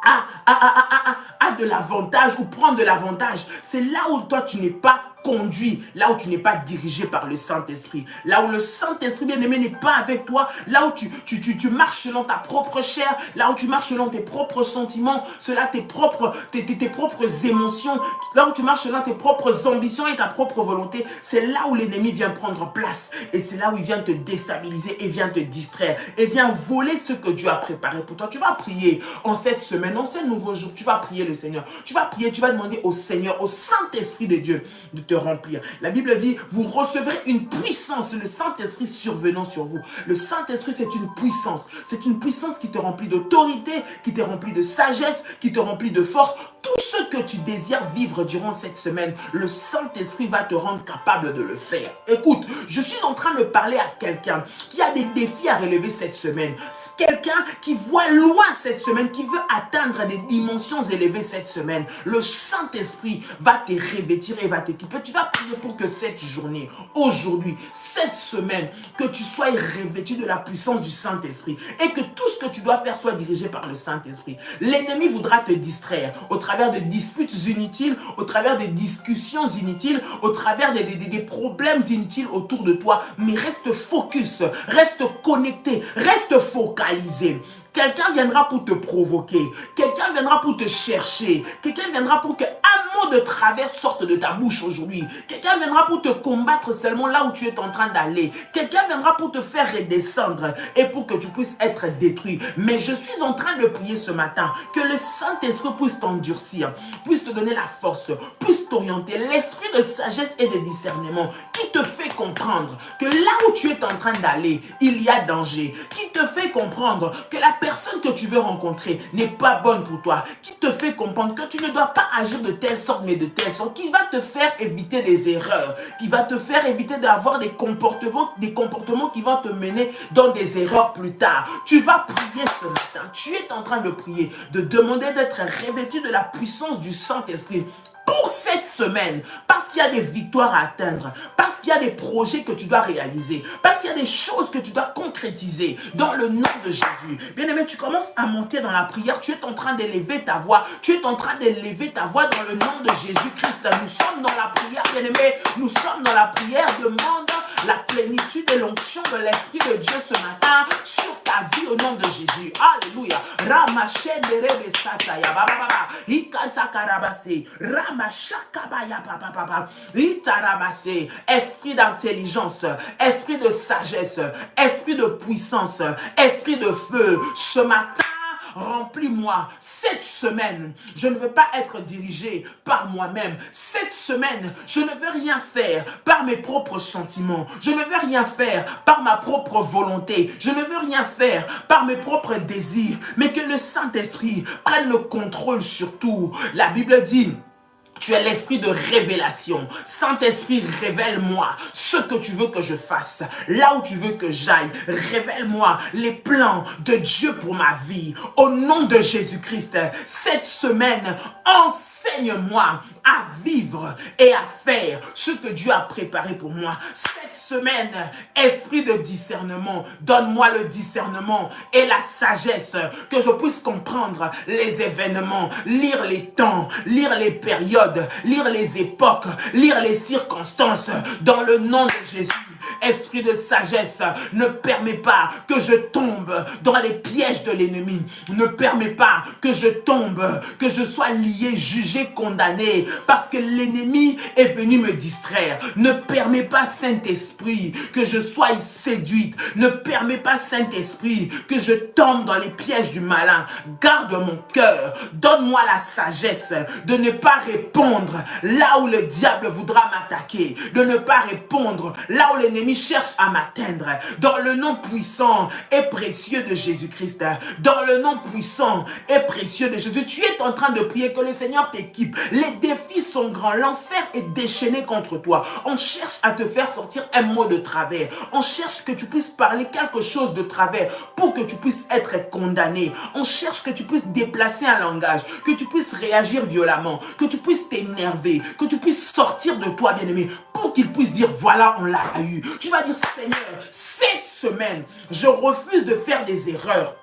a de l'avantage ou prend de l'avantage, c'est là où toi tu n'es pas conduit, là où tu n'es pas dirigé par le Saint-Esprit, là où le Saint-Esprit bien-aimé n'est pas avec toi, là où tu marches selon ta propre chair, là où tu marches selon tes propres sentiments, tes propres émotions, là où tu marches selon tes propres ambitions et ta propre volonté, c'est là où l'ennemi vient prendre place et c'est là où il vient te déstabiliser et vient te distraire et vient voler ce que Dieu a préparé pour toi. Tu vas prier en cette semaine, en ce nouveau jour, tu vas prier le Seigneur, tu vas prier, tu vas demander au Seigneur, au Saint-Esprit de Dieu de te remplir. La Bible dit, vous recevrez une puissance, le Saint-Esprit survenant sur vous. Le Saint-Esprit, c'est une puissance qui te remplit d'autorité, qui te remplit de sagesse, qui te remplit de force. Tout ce que tu désires vivre durant cette semaine, le Saint-Esprit va te rendre capable de le faire. Écoute, je suis en train de parler à quelqu'un qui a des défis à relever cette semaine. Quelqu'un qui voit loin cette semaine, qui veut atteindre des dimensions élevées cette semaine. Le Saint-Esprit va te revêtir et va t'équiper. Tu vas prier pour que cette journée, aujourd'hui, cette semaine, que tu sois revêtu de la puissance du Saint-Esprit et que tout ce que tu dois faire soit dirigé par le Saint-Esprit. L'ennemi voudra te distraire au travers de disputes inutiles, au travers des discussions inutiles, au travers des problèmes inutiles autour de toi. Mais reste focus, reste connecté, reste focalisé. Quelqu'un viendra pour te provoquer. Quelqu'un viendra pour te chercher. Quelqu'un viendra pour qu'un mot de travers sortent de ta bouche aujourd'hui. Quelqu'un viendra pour te combattre seulement là où tu es en train d'aller. Quelqu'un viendra pour te faire redescendre et pour que tu puisses être détruit. Mais je suis en train de prier ce matin que le Saint-Esprit puisse t'endurcir, puisse te donner la force, puisse t'orienter. L'esprit de sagesse et de discernement qui te fait comprendre que là où tu es en train d'aller, il y a danger. Qui te fait comprendre que la personne que tu veux rencontrer n'est pas bonne pour toi. Qui te fait comprendre que tu ne dois pas agir de telle sorte mais de telle sorte. Qui va te faire éviter des erreurs. Qui va te faire éviter d'avoir des comportements qui vont te mener dans des erreurs plus tard. Tu vas prier ce matin. Tu es en train de prier, de demander d'être revêtu de la puissance du Saint-Esprit pour cette semaine, parce qu'il y a des victoires à atteindre, parce qu'il y a des projets que tu dois réaliser, parce qu'il y a des choses que tu dois concrétiser dans le nom de Jésus. Bien-aimé, tu commences à monter dans la prière, tu es en train d'élever ta voix, tu es en train d'élever ta voix dans le nom de Jésus-Christ. Nous sommes dans la prière, bien-aimé, nous sommes dans la prière. Demande la plénitude et l'onction de l'Esprit de Dieu ce matin sur ta vie au nom de Jésus. Alléluia. Esprit d'intelligence, esprit de sagesse, esprit de puissance, esprit de feu, ce matin, remplis-moi. Cette semaine, je ne veux pas être dirigé par moi-même. Cette semaine, je ne veux rien faire par mes propres sentiments. Je ne veux rien faire par ma propre volonté. Je ne veux rien faire par mes propres désirs. Mais que le Saint-Esprit prenne le contrôle sur tout. La Bible dit... Tu es l'esprit de révélation. Saint-Esprit, révèle-moi ce que tu veux que je fasse, là où tu veux que j'aille. Révèle-moi les plans de Dieu pour ma vie. Au nom de Jésus-Christ, cette semaine, enseigne-moi à vivre et à faire ce que Dieu a préparé pour moi. Cette semaine, esprit de discernement, donne-moi le discernement et la sagesse, que je puisse comprendre les événements, lire les temps, lire les périodes, lire les époques, lire les circonstances, dans le nom de Jésus. Esprit de sagesse, ne permets pas que je tombe dans les pièges de l'ennemi. Ne permets pas que je tombe, que je sois lié, jugé, condamné, parce que l'ennemi est venu me distraire. Ne permets pas, Saint-Esprit, que je sois séduite. Ne permets pas, Saint-Esprit, que je tombe dans les pièges du malin. Garde mon cœur. Donne-moi la sagesse de ne pas répondre là où le diable voudra m'attaquer. De ne pas répondre là où l'ennemi cherche à m'atteindre. Dans le nom puissant et précieux de Jésus-Christ. Dans le nom puissant et précieux de Jésus. Tu es en train de prier que le Seigneur t'équipe. Les défis sont grands. L'enfer est déchaîné contre toi. On cherche à te faire sortir un mot de travers. On cherche que tu puisses parler quelque chose de travers pour que tu puisses être condamné. On cherche que tu puisses déplacer un langage, que tu puisses réagir violemment, que tu puisses t'énerver, que tu puisses sortir de toi, bien-aimé, pour qu'il puisse dire, voilà, on l'a eu. Tu vas dire, Seigneur, cette semaine, je refuse de faire des erreurs.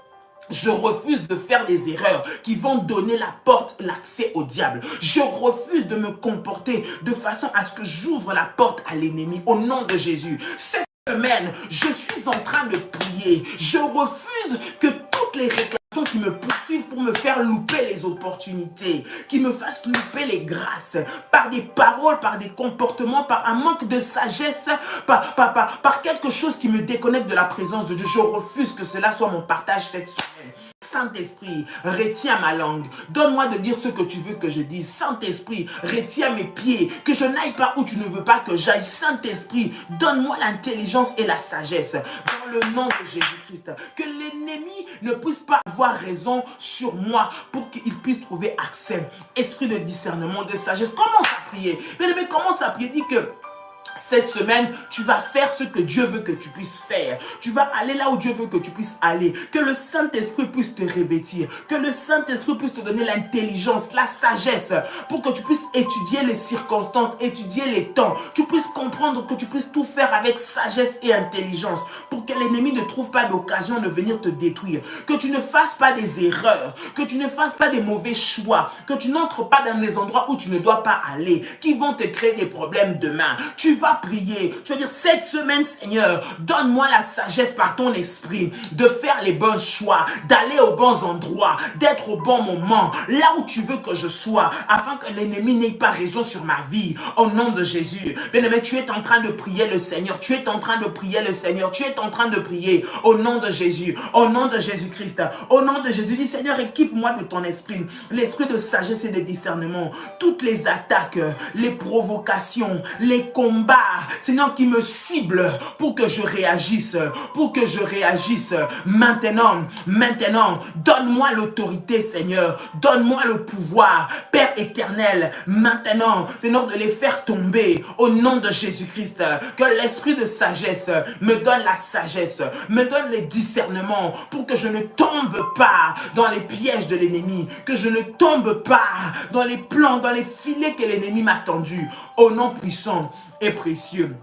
Je refuse de faire des erreurs qui vont donner la porte, l'accès au diable. Je refuse de me comporter de façon à ce que j'ouvre la porte à l'ennemi au nom de Jésus. Cette semaine, je suis en train de prier. Je refuse que toutes les réclamations qui me poursuivent pour me faire louper les opportunités, qui me fassent louper les grâces, par des paroles, par des comportements, par un manque de sagesse, par quelque chose qui me déconnecte de la présence de Dieu. Je refuse que cela soit mon partage cette semaine. Saint-Esprit, retiens ma langue. Donne-moi de dire ce que tu veux que je dise. Saint-Esprit, retiens mes pieds. Que je n'aille pas où tu ne veux pas que j'aille. Saint-Esprit, donne-moi l'intelligence et la sagesse. Dans le nom de Jésus-Christ. Que l'ennemi ne puisse pas avoir raison sur moi pour qu'il puisse trouver accès. Esprit de discernement, de sagesse. Commence à prier. Mais commence à prier. Dis que cette semaine, tu vas faire ce que Dieu veut que tu puisses faire. Tu vas aller là où Dieu veut que tu puisses aller. Que le Saint-Esprit puisse te revêtir. Que le Saint-Esprit puisse te donner l'intelligence, la sagesse, pour que tu puisses étudier les circonstances, étudier les temps. Tu puisses comprendre, que tu puisses tout faire avec sagesse et intelligence, pour que l'ennemi ne trouve pas d'occasion de venir te détruire. Que tu ne fasses pas des erreurs, que tu ne fasses pas des mauvais choix, que tu n'entres pas dans les endroits où tu ne dois pas aller, qui vont te créer des problèmes demain. Tu vas prier. Tu vas dire, cette semaine, Seigneur, donne-moi la sagesse par ton esprit de faire les bons choix, d'aller aux bons endroits, d'être au bon moment, là où tu veux que je sois, afin que l'ennemi n'ait pas raison sur ma vie. Au nom de Jésus. Bien-aimé, tu es en train de prier le Seigneur. Tu es en train de prier le Seigneur. Tu es en train de prier au nom de Jésus. Au nom de Jésus-Christ. Au nom de Jésus. Dis, Seigneur, équipe-moi de ton esprit. L'esprit de sagesse et de discernement. Toutes les attaques, les provocations, les combats, Seigneur, qui me ciblent pour que je réagisse. Pour que je réagisse. Maintenant, donne-moi l'autorité, Seigneur. Donne-moi le pouvoir, Père éternel. Maintenant, Seigneur, de les faire tomber au nom de Jésus-Christ. Que l'esprit de sagesse me donne la sagesse, me donne les discernements pour que je ne tombe pas dans les pièges de l'ennemi, que je ne tombe pas dans les plans, dans les filets que l'ennemi m'a tendus. Au nom puissant et précieux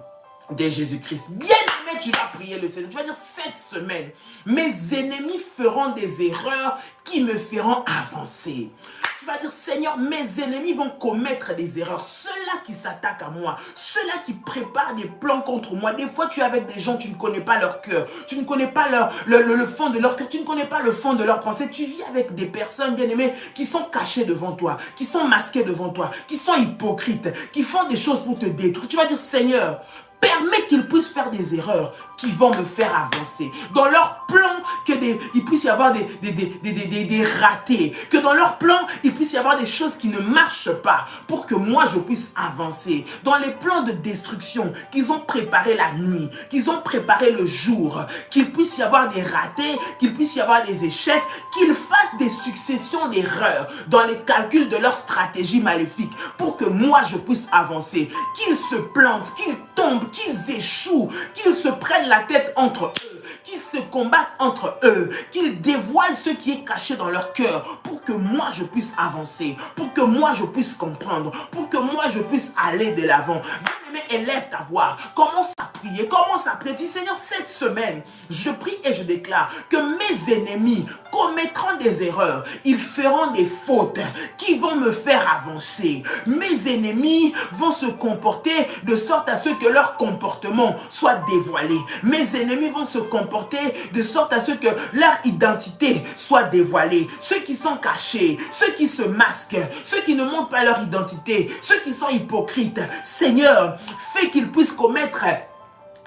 de Jésus-Christ. Bien-aimé, tu vas prier le Seigneur. Tu vas dire, cette semaine, mes ennemis feront des erreurs qui me feront avancer. Tu vas dire, Seigneur, mes ennemis vont commettre des erreurs. Ceux-là qui s'attaquent à moi, ceux-là qui préparent des plans contre moi. Des fois, tu es avec des gens, tu ne connais pas leur cœur. Tu ne connais pas le fond de leur cœur. Tu ne connais pas le fond de leur pensée. Tu vis avec des personnes, bien-aimées, qui sont cachées devant toi, qui sont masquées devant toi, qui sont hypocrites, qui font des choses pour te détruire. Tu vas dire, Seigneur, permets qu'ils puissent faire des erreurs qui vont me faire avancer. Dans leur plan, il puisse y avoir des ratés. Que dans leur plan, il puisse y avoir des choses qui ne marchent pas pour que moi, je puisse avancer. Dans les plans de destruction qu'ils ont préparé la nuit, qu'ils ont préparé le jour, qu'il puisse y avoir des ratés, qu'il puisse y avoir des échecs, qu'ils fassent des successions d'erreurs dans les calculs de leur stratégie maléfique pour que moi, je puisse avancer. Qu'ils se plantent, qu'ils tombent, qu'ils échouent, qu'ils se prennent la tête entre eux, qu'ils se combattent entre eux, qu'ils dévoilent ce qui est caché dans leur cœur pour que moi je puisse avancer, pour que moi je puisse comprendre, pour que moi je puisse aller de l'avant. Bien-aimé, élève ta voix, commence à prier, commence à prier. Dis, Seigneur, cette semaine, je prie et je déclare que mes ennemis commettront des erreurs, ils feront des fautes qui vont me faire avancer. Mes ennemis vont se comporter de sorte à ce que leur comportement soit dévoilé. Mes ennemis vont se comporter de sorte à ce que leur identité soit dévoilée. Ceux qui sont cachés, ceux qui se masquent, ceux qui ne montrent pas leur identité, ceux qui sont hypocrites, Seigneur, fais qu'ils puissent commettre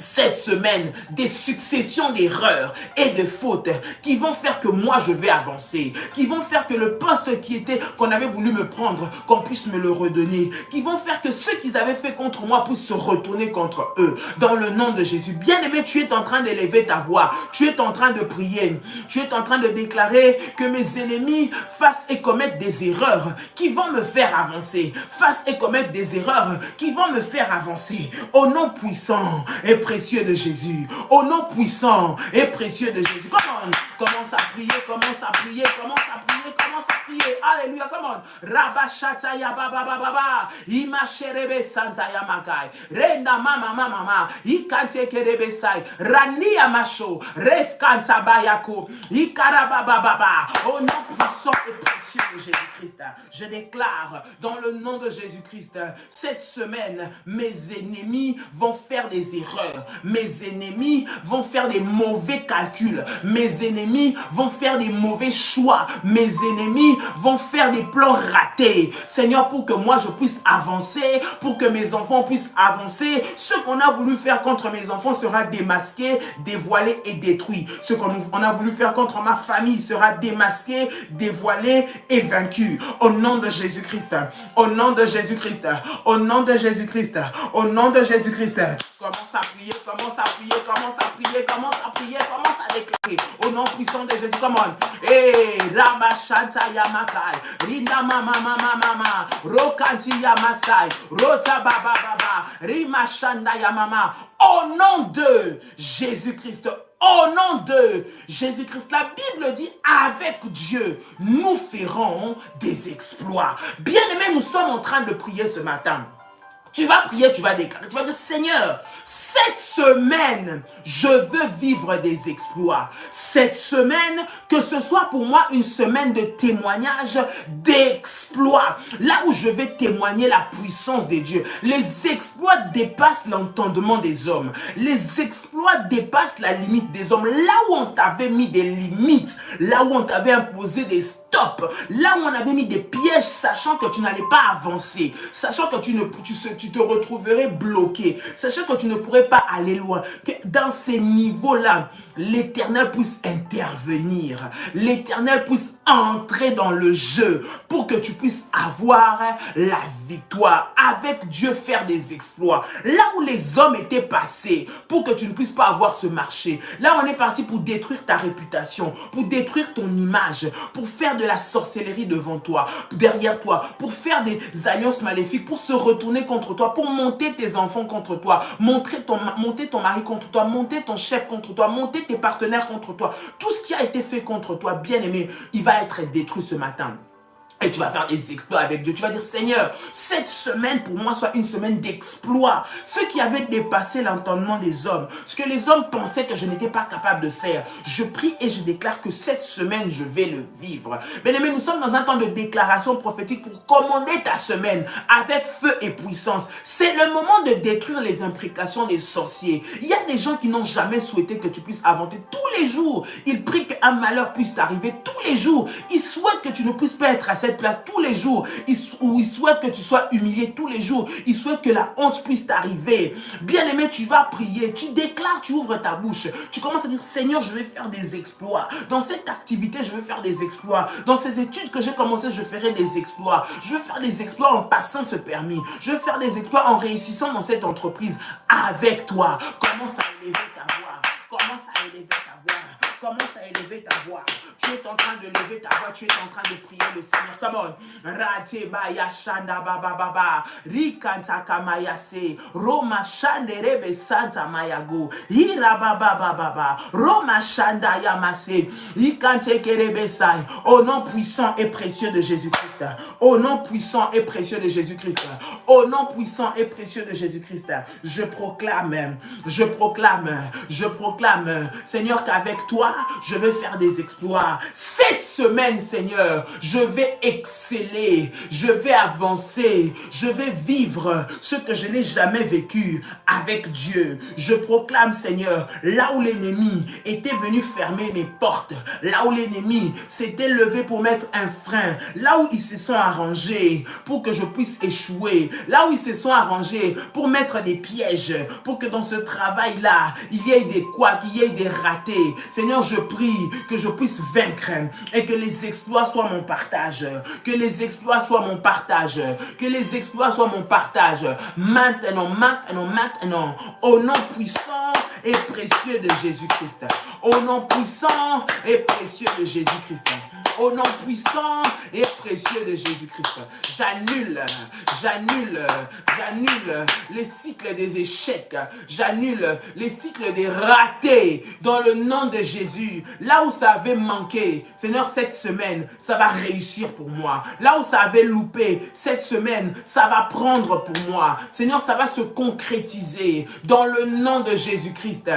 cette semaine des successions d'erreurs et de fautes qui vont faire que moi je vais avancer, qui vont faire que le poste qu'on avait voulu me prendre, qu'on puisse me le redonner, qui vont faire que ceux qu'ils avaient fait contre moi puissent se retourner contre eux, dans le nom de Jésus. Bien-aimé, tu es en train d'élever ta voix, tu es en train de prier, tu es en train de déclarer que mes ennemis fassent et commettent des erreurs qui vont me faire avancer, fassent et commettent des erreurs qui vont me faire avancer, au nom puissant et précieux de Jésus. Au nom puissant et précieux de Jésus. Commence à prier, commence à prier, commence à prier, commence à prier. Alléluia, come on. Rabashata ya baba baba. Ima sherebe santa ya makai. Renda mama mama. Ikante kerebe sai. Rani amasho. Reskanta bayako. Ikaraba baba. Au nom puissant et précieux de Jésus-Christ, je déclare dans le nom de Jésus-Christ, cette semaine, mes ennemis vont faire des erreurs. Mes ennemis vont faire des mauvais calculs. Mes ennemis vont faire des mauvais choix. Mes ennemis vont faire des plans ratés. Seigneur, pour que moi je puisse avancer, pour que mes enfants puissent avancer, ce qu'on a voulu faire contre mes enfants sera démasqué, dévoilé et détruit. Ce qu'on a voulu faire contre ma famille sera démasqué, dévoilé et vaincu. Au nom de Jésus-Christ. Au nom de Jésus-Christ. Au nom de Jésus-Christ. Au nom de Jésus-Christ. Commence à prier, commence à prier, commence à prier, commence à prier, commence à déclarer. Au nom puissant de Jésus, come on. Hey, Ramashanta Yamakai, Rinda Mama Mama Mama, Rokanti Yamasai, Rota Baba Baba, Rimashanda Yamama. Au nom de Jésus-Christ. Au nom de Jésus-Christ, la Bible dit, avec Dieu, nous ferons des exploits. Bien-aimés, nous sommes en train de prier ce matin. Tu vas prier, tu vas déclarer, tu vas dire Seigneur, cette semaine, je veux vivre des exploits. Cette semaine, que ce soit pour moi une semaine de témoignage, d'exploits. Là où je vais témoigner la puissance de Dieu. Les exploits dépassent l'entendement des hommes. Les exploits dépassent la limite des hommes. Là où on t'avait mis des limites, là où on t'avait imposé des stops, là où on avait mis des pièges, sachant que tu n'allais pas avancer, sachant que tu te retrouverais bloqué, sachant que tu ne pourrais pas aller loin, que dans ces niveaux-là, l'Éternel puisse intervenir, l'Éternel puisse entrer dans le jeu pour que tu puisses avoir la victoire. Avec Dieu, faire des exploits. Là où les hommes étaient passés pour que tu ne puisses pas avoir ce marché. Là, on est parti pour détruire ta réputation, pour détruire ton image, pour faire de la sorcellerie devant toi, derrière toi, pour faire des alliances maléfiques, pour se retourner contre toi, pour monter tes enfants contre toi, monter ton mari contre toi, monter ton chef contre toi, monter tes partenaires contre toi. Tout ce qui a été fait contre toi, bien aimé, il va être détruit ce matin. Et tu vas faire des exploits avec Dieu. Tu vas dire, Seigneur, cette semaine pour moi soit une semaine d'exploits. Ce qui avait dépassé l'entendement des hommes, ce que les hommes pensaient que je n'étais pas capable de faire. Je prie et je déclare que cette semaine, je vais le vivre. Bien-aimés, nous sommes dans un temps de déclaration prophétique pour commander ta semaine avec feu et puissance. C'est le moment de détruire les imprécations des sorciers. Il y a des gens qui n'ont jamais souhaité que tu puisses avancer tous les jours. Ils prient qu'un malheur puisse t'arriver tous les jours. Ils souhaitent que tu ne puisses pas être à cette place tous les jours, ils souhaitent que tu sois humilié tous les jours, ils souhaitent que la honte puisse t'arriver. Bien aimé, tu vas prier, tu déclares, tu ouvres ta bouche, tu commences à dire Seigneur, je vais faire des exploits, dans cette activité je vais faire des exploits, dans ces études que j'ai commencé je ferai des exploits, je vais faire des exploits en passant ce permis, je vais faire des exploits en réussissant dans cette entreprise avec toi. Commence à élever ta voix, commence à élever ta voix. Commence à élever ta voix. Tu es en train de lever ta voix. Tu es en train de prier le Seigneur. Come on. Rate baya shanda baba baba. Rikanta kamayase. Roma shande rebe santa mayago. Ira baba baba. Roma shanda yamase. Rikante kerebe sai. Au nom puissant et précieux de Jésus-Christ. Au nom puissant et précieux de Jésus-Christ. Au nom puissant et précieux de Jésus-Christ. Je proclame. Seigneur, qu'avec toi, je vais faire des exploits. Cette semaine, Seigneur, je vais exceller, je vais avancer, je vais vivre ce que je n'ai jamais vécu avec Dieu. Je proclame, Seigneur, là où l'ennemi était venu fermer mes portes, là où l'ennemi s'était levé pour mettre un frein, là où ils se sont arrangés pour que je puisse échouer, là où ils se sont arrangés pour mettre des pièges, pour que dans ce travail-là, il y ait des couacs, il y ait des ratés. Seigneur, je prie que je puisse vaincre et que les exploits soient mon partage. Que les exploits soient mon partage. Que les exploits soient mon partage. Maintenant. Au nom puissant et précieux de Jésus-Christ. Au nom puissant et précieux de Jésus-Christ. Au nom puissant et précieux de Jésus-Christ. J'annule les cycles des échecs. J'annule les cycles des ratés dans le nom de Jésus. Là où ça avait manqué, Seigneur, cette semaine, ça va réussir pour moi. Là où ça avait loupé, cette semaine, ça va prendre pour moi. Seigneur, ça va se concrétiser dans le nom de Jésus-Christ.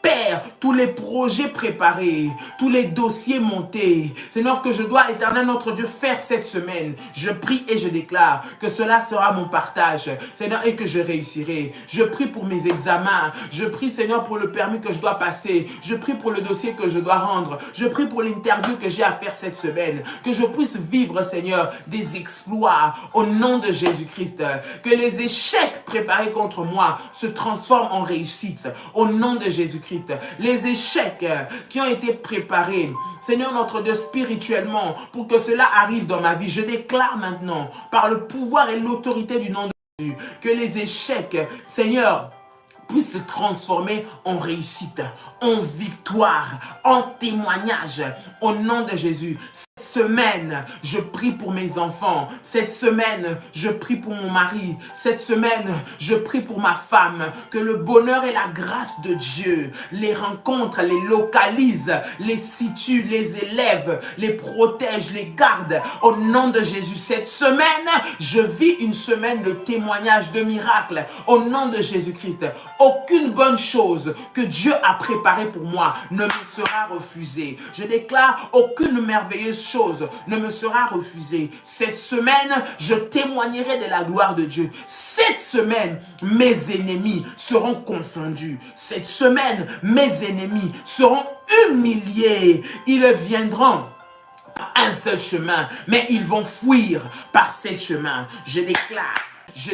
Père, tous les projets préparés, tous les dossiers montés, Seigneur, que je dois, Éternel notre Dieu, faire cette semaine. Je prie et je déclare que cela sera mon partage, Seigneur, et que je réussirai. Je prie pour mes examens. Je prie, Seigneur, pour le permis que je dois passer. Je prie pour le dossier que je dois rendre. Je prie pour l'interview que j'ai à faire cette semaine. Que je puisse vivre, Seigneur, des exploits au nom de Jésus-Christ. Que les échecs préparés contre moi se transforment en réussite au nom de Jésus-Christ. Les échecs qui ont été préparés, Seigneur notre Dieu, spirituellement, pour que cela arrive dans ma vie, je déclare maintenant, par le pouvoir et l'autorité du nom de Jésus, que les échecs, Seigneur, puissent se transformer en réussite, en victoire, en témoignage, au nom de Jésus. Cette semaine, je prie pour mes enfants. Cette semaine, je prie pour mon mari. Cette semaine, je prie pour ma femme. Que le bonheur et la grâce de Dieu les rencontrent, les localisent, les situe, les élève, les protège, les garde. Au nom de Jésus, cette semaine, je vis une semaine de témoignages, de miracles. Au nom de Jésus-Christ, aucune bonne chose que Dieu a préparée pour moi ne me sera refusée. Je déclare, aucune merveilleuse chose ne me sera refusée. Cette semaine, je témoignerai de la gloire de Dieu. Cette semaine, mes ennemis seront confondus. Cette semaine, mes ennemis seront humiliés. Ils viendront par un seul chemin, mais ils vont fuir par sept chemins. Je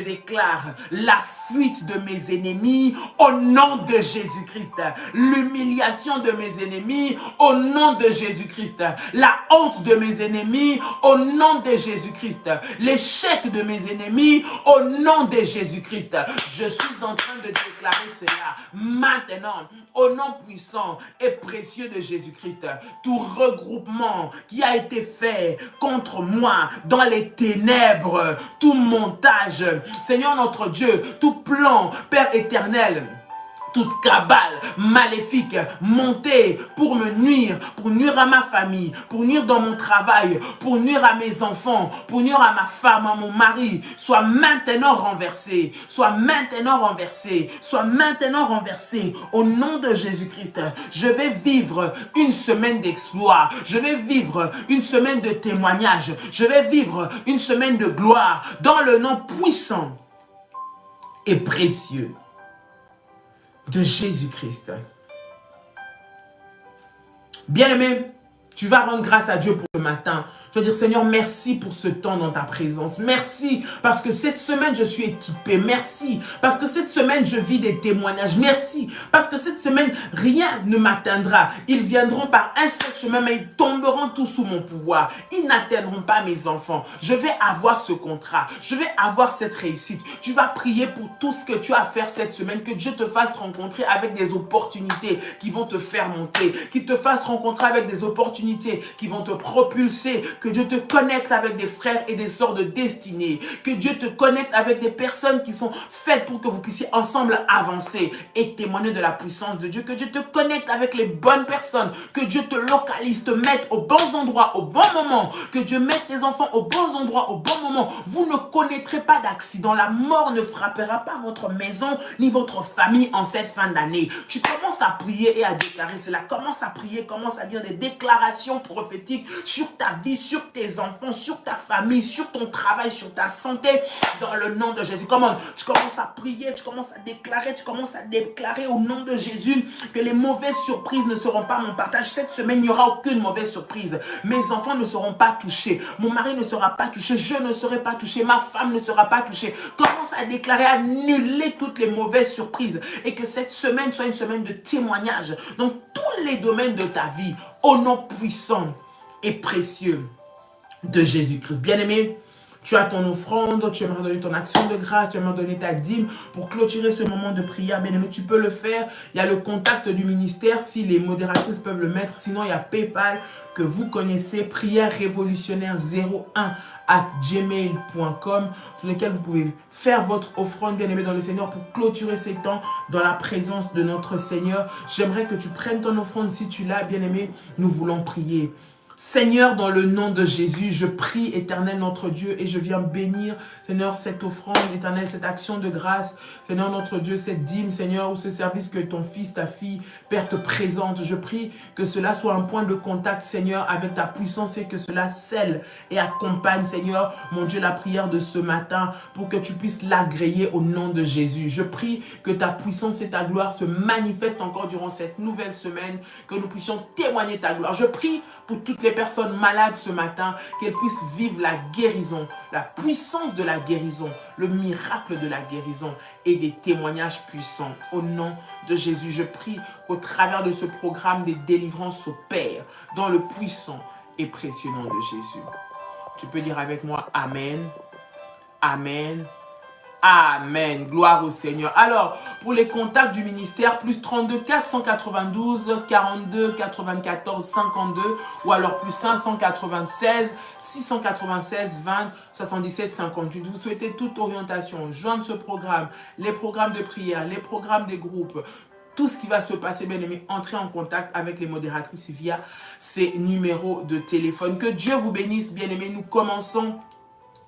déclare la fuite de mes ennemis au nom de Jésus-Christ. L'humiliation de mes ennemis au nom de Jésus-Christ. La honte de mes ennemis au nom de Jésus-Christ. L'échec de mes ennemis au nom de Jésus-Christ. Je suis en train de déclarer cela maintenant au nom puissant et précieux de Jésus-Christ. Tout regroupement qui a été fait contre moi dans les ténèbres, tout montage, Seigneur notre Dieu, tout plan, Père éternel, toute cabale maléfique montée pour me nuire, pour nuire à ma famille, pour nuire dans mon travail, pour nuire à mes enfants, pour nuire à ma femme, à mon mari, soit maintenant renversé, soit maintenant renversé, soit maintenant renversé. Au nom de Jésus-Christ, je vais vivre une semaine d'exploit, je vais vivre une semaine de témoignage, je vais vivre une semaine de gloire dans le nom puissant et précieux de Jésus-Christ. Bien-aimé, tu vas rendre grâce à Dieu pour ce matin. Je veux dire, Seigneur, merci pour ce temps dans ta présence. Merci parce que cette semaine, je suis équipé. Merci parce que cette semaine, je vis des témoignages. Merci parce que cette semaine, rien ne m'atteindra. Ils viendront par un seul chemin, mais ils tomberont tous sous mon pouvoir. Ils n'atteindront pas mes enfants. Je vais avoir ce contrat. Je vais avoir cette réussite. Tu vas prier pour tout ce que tu as à faire cette semaine. Que Dieu te fasse rencontrer avec des opportunités qui vont te faire monter. Qu'il te fasse rencontrer avec des opportunités qui vont te propulser, que Dieu te connecte avec des frères et des sœurs de destinée, que Dieu te connecte avec des personnes qui sont faites pour que vous puissiez ensemble avancer et témoigner de la puissance de Dieu, que Dieu te connecte avec les bonnes personnes, que Dieu te localise, te mette aux bons endroits, au bon moment, que Dieu mette tes enfants aux bons endroits, au bon moment. Vous ne connaîtrez pas d'accident, la mort ne frappera pas votre maison ni votre famille en cette fin d'année. Tu commences à prier et à déclarer cela, commence à prier, commence à dire des déclarations prophétique sur ta vie, sur tes enfants, sur ta famille, sur ton travail, sur ta santé, dans le nom de Jésus. Comment tu commences à prier, tu commences à déclarer au nom de Jésus que les mauvaises surprises ne seront pas mon partage. Cette semaine, il n'y aura aucune mauvaise surprise. Mes enfants ne seront pas touchés. Mon mari ne sera pas touché. Je ne serai pas touché. Ma femme ne sera pas touchée. Commence à déclarer, à annuler toutes les mauvaises surprises et que cette semaine soit une semaine de témoignage dans tous les domaines de ta vie. Au nom puissant et précieux de Jésus-Christ. Bien-aimé, tu as ton offrande, tu aimerais donner ton action de grâce, tu aimerais donner ta dîme pour clôturer ce moment de prière. Bien-aimé, tu peux le faire. Il y a le contact du ministère, si les modératrices peuvent le mettre. Sinon, il y a PayPal que vous connaissez, prière révolutionnaire 01@gmail.com, sur lequel vous pouvez faire votre offrande, bien-aimé dans le Seigneur, pour clôturer ces temps dans la présence de notre Seigneur. J'aimerais que tu prennes ton offrande si tu l'as, bien-aimé. Nous voulons prier. Seigneur, dans le nom de Jésus, je prie, éternel notre Dieu, et je viens bénir, Seigneur, cette offrande, éternel, cette action de grâce, Seigneur notre Dieu, cette dîme, Seigneur, ou ce service que ton fils, ta fille, Père, te présente. Je prie que cela soit un point de contact, Seigneur, avec ta puissance et que cela scelle et accompagne, Seigneur, mon Dieu, la prière de ce matin pour que tu puisses l'agréer au nom de Jésus. Je prie que ta puissance et ta gloire se manifestent encore durant cette nouvelle semaine, que nous puissions témoigner ta gloire. Je prie pour toutes les personnes malades ce matin, qu'elles puissent vivre la guérison, la puissance de la guérison, le miracle de la guérison et des témoignages puissants. Au nom de Jésus, je prie qu'au travers de ce programme, des délivrances s'opèrent dans le puissant et précieux nom de Jésus. Tu peux dire avec moi Amen, Amen, Amen. Gloire au Seigneur. Alors, pour les contacts du ministère, plus 32 492 42 94 52 ou alors plus 596 696 20 77 58. Vous souhaitez toute orientation, joindre ce programme, les programmes de prière, les programmes des groupes, tout ce qui va se passer, bien aimé, entrez en contact avec les modératrices via ces numéros de téléphone. Que Dieu vous bénisse, bien aimé. Nous commençons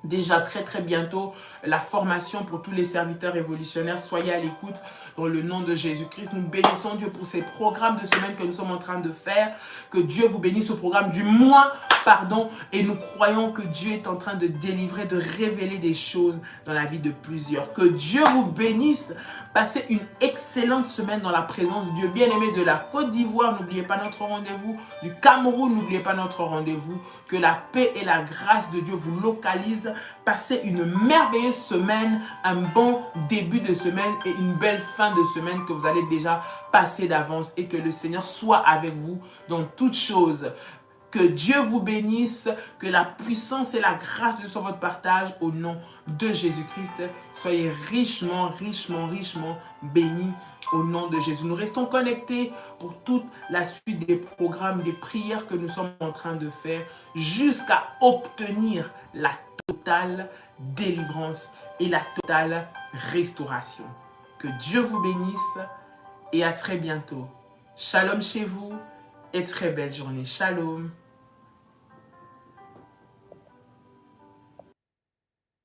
déjà très bientôt la formation pour tous les serviteurs révolutionnaires. Soyez à l'écoute dans le nom de Jésus-Christ. Nous bénissons Dieu pour ces programmes de semaine que nous sommes en train de faire. Que Dieu vous bénisse au programme du mois, et nous croyons que Dieu est en train de délivrer, de révéler des choses dans la vie de plusieurs. Que Dieu vous bénisse. Passez une excellente semaine dans la présence de Dieu. Bien-aimés de la Côte d'Ivoire, n'oubliez pas notre rendez-vous. Du Cameroun, n'oubliez pas notre rendez-vous. Que la paix et la grâce de Dieu vous localisent. Passez une merveilleuse semaine, un bon début de semaine et une belle fin de semaine que vous allez déjà passer d'avance. Et que le Seigneur soit avec vous dans toutes choses. Que Dieu vous bénisse, que la puissance et la grâce de Dieu soient votre partage au nom de Jésus-Christ. Soyez richement bénis au nom de Jésus. Nous restons connectés pour toute la suite des programmes, des prières que nous sommes en train de faire jusqu'à obtenir la totale délivrance et la totale restauration. Que Dieu vous bénisse et à très bientôt. Shalom chez vous et très belle journée. Shalom.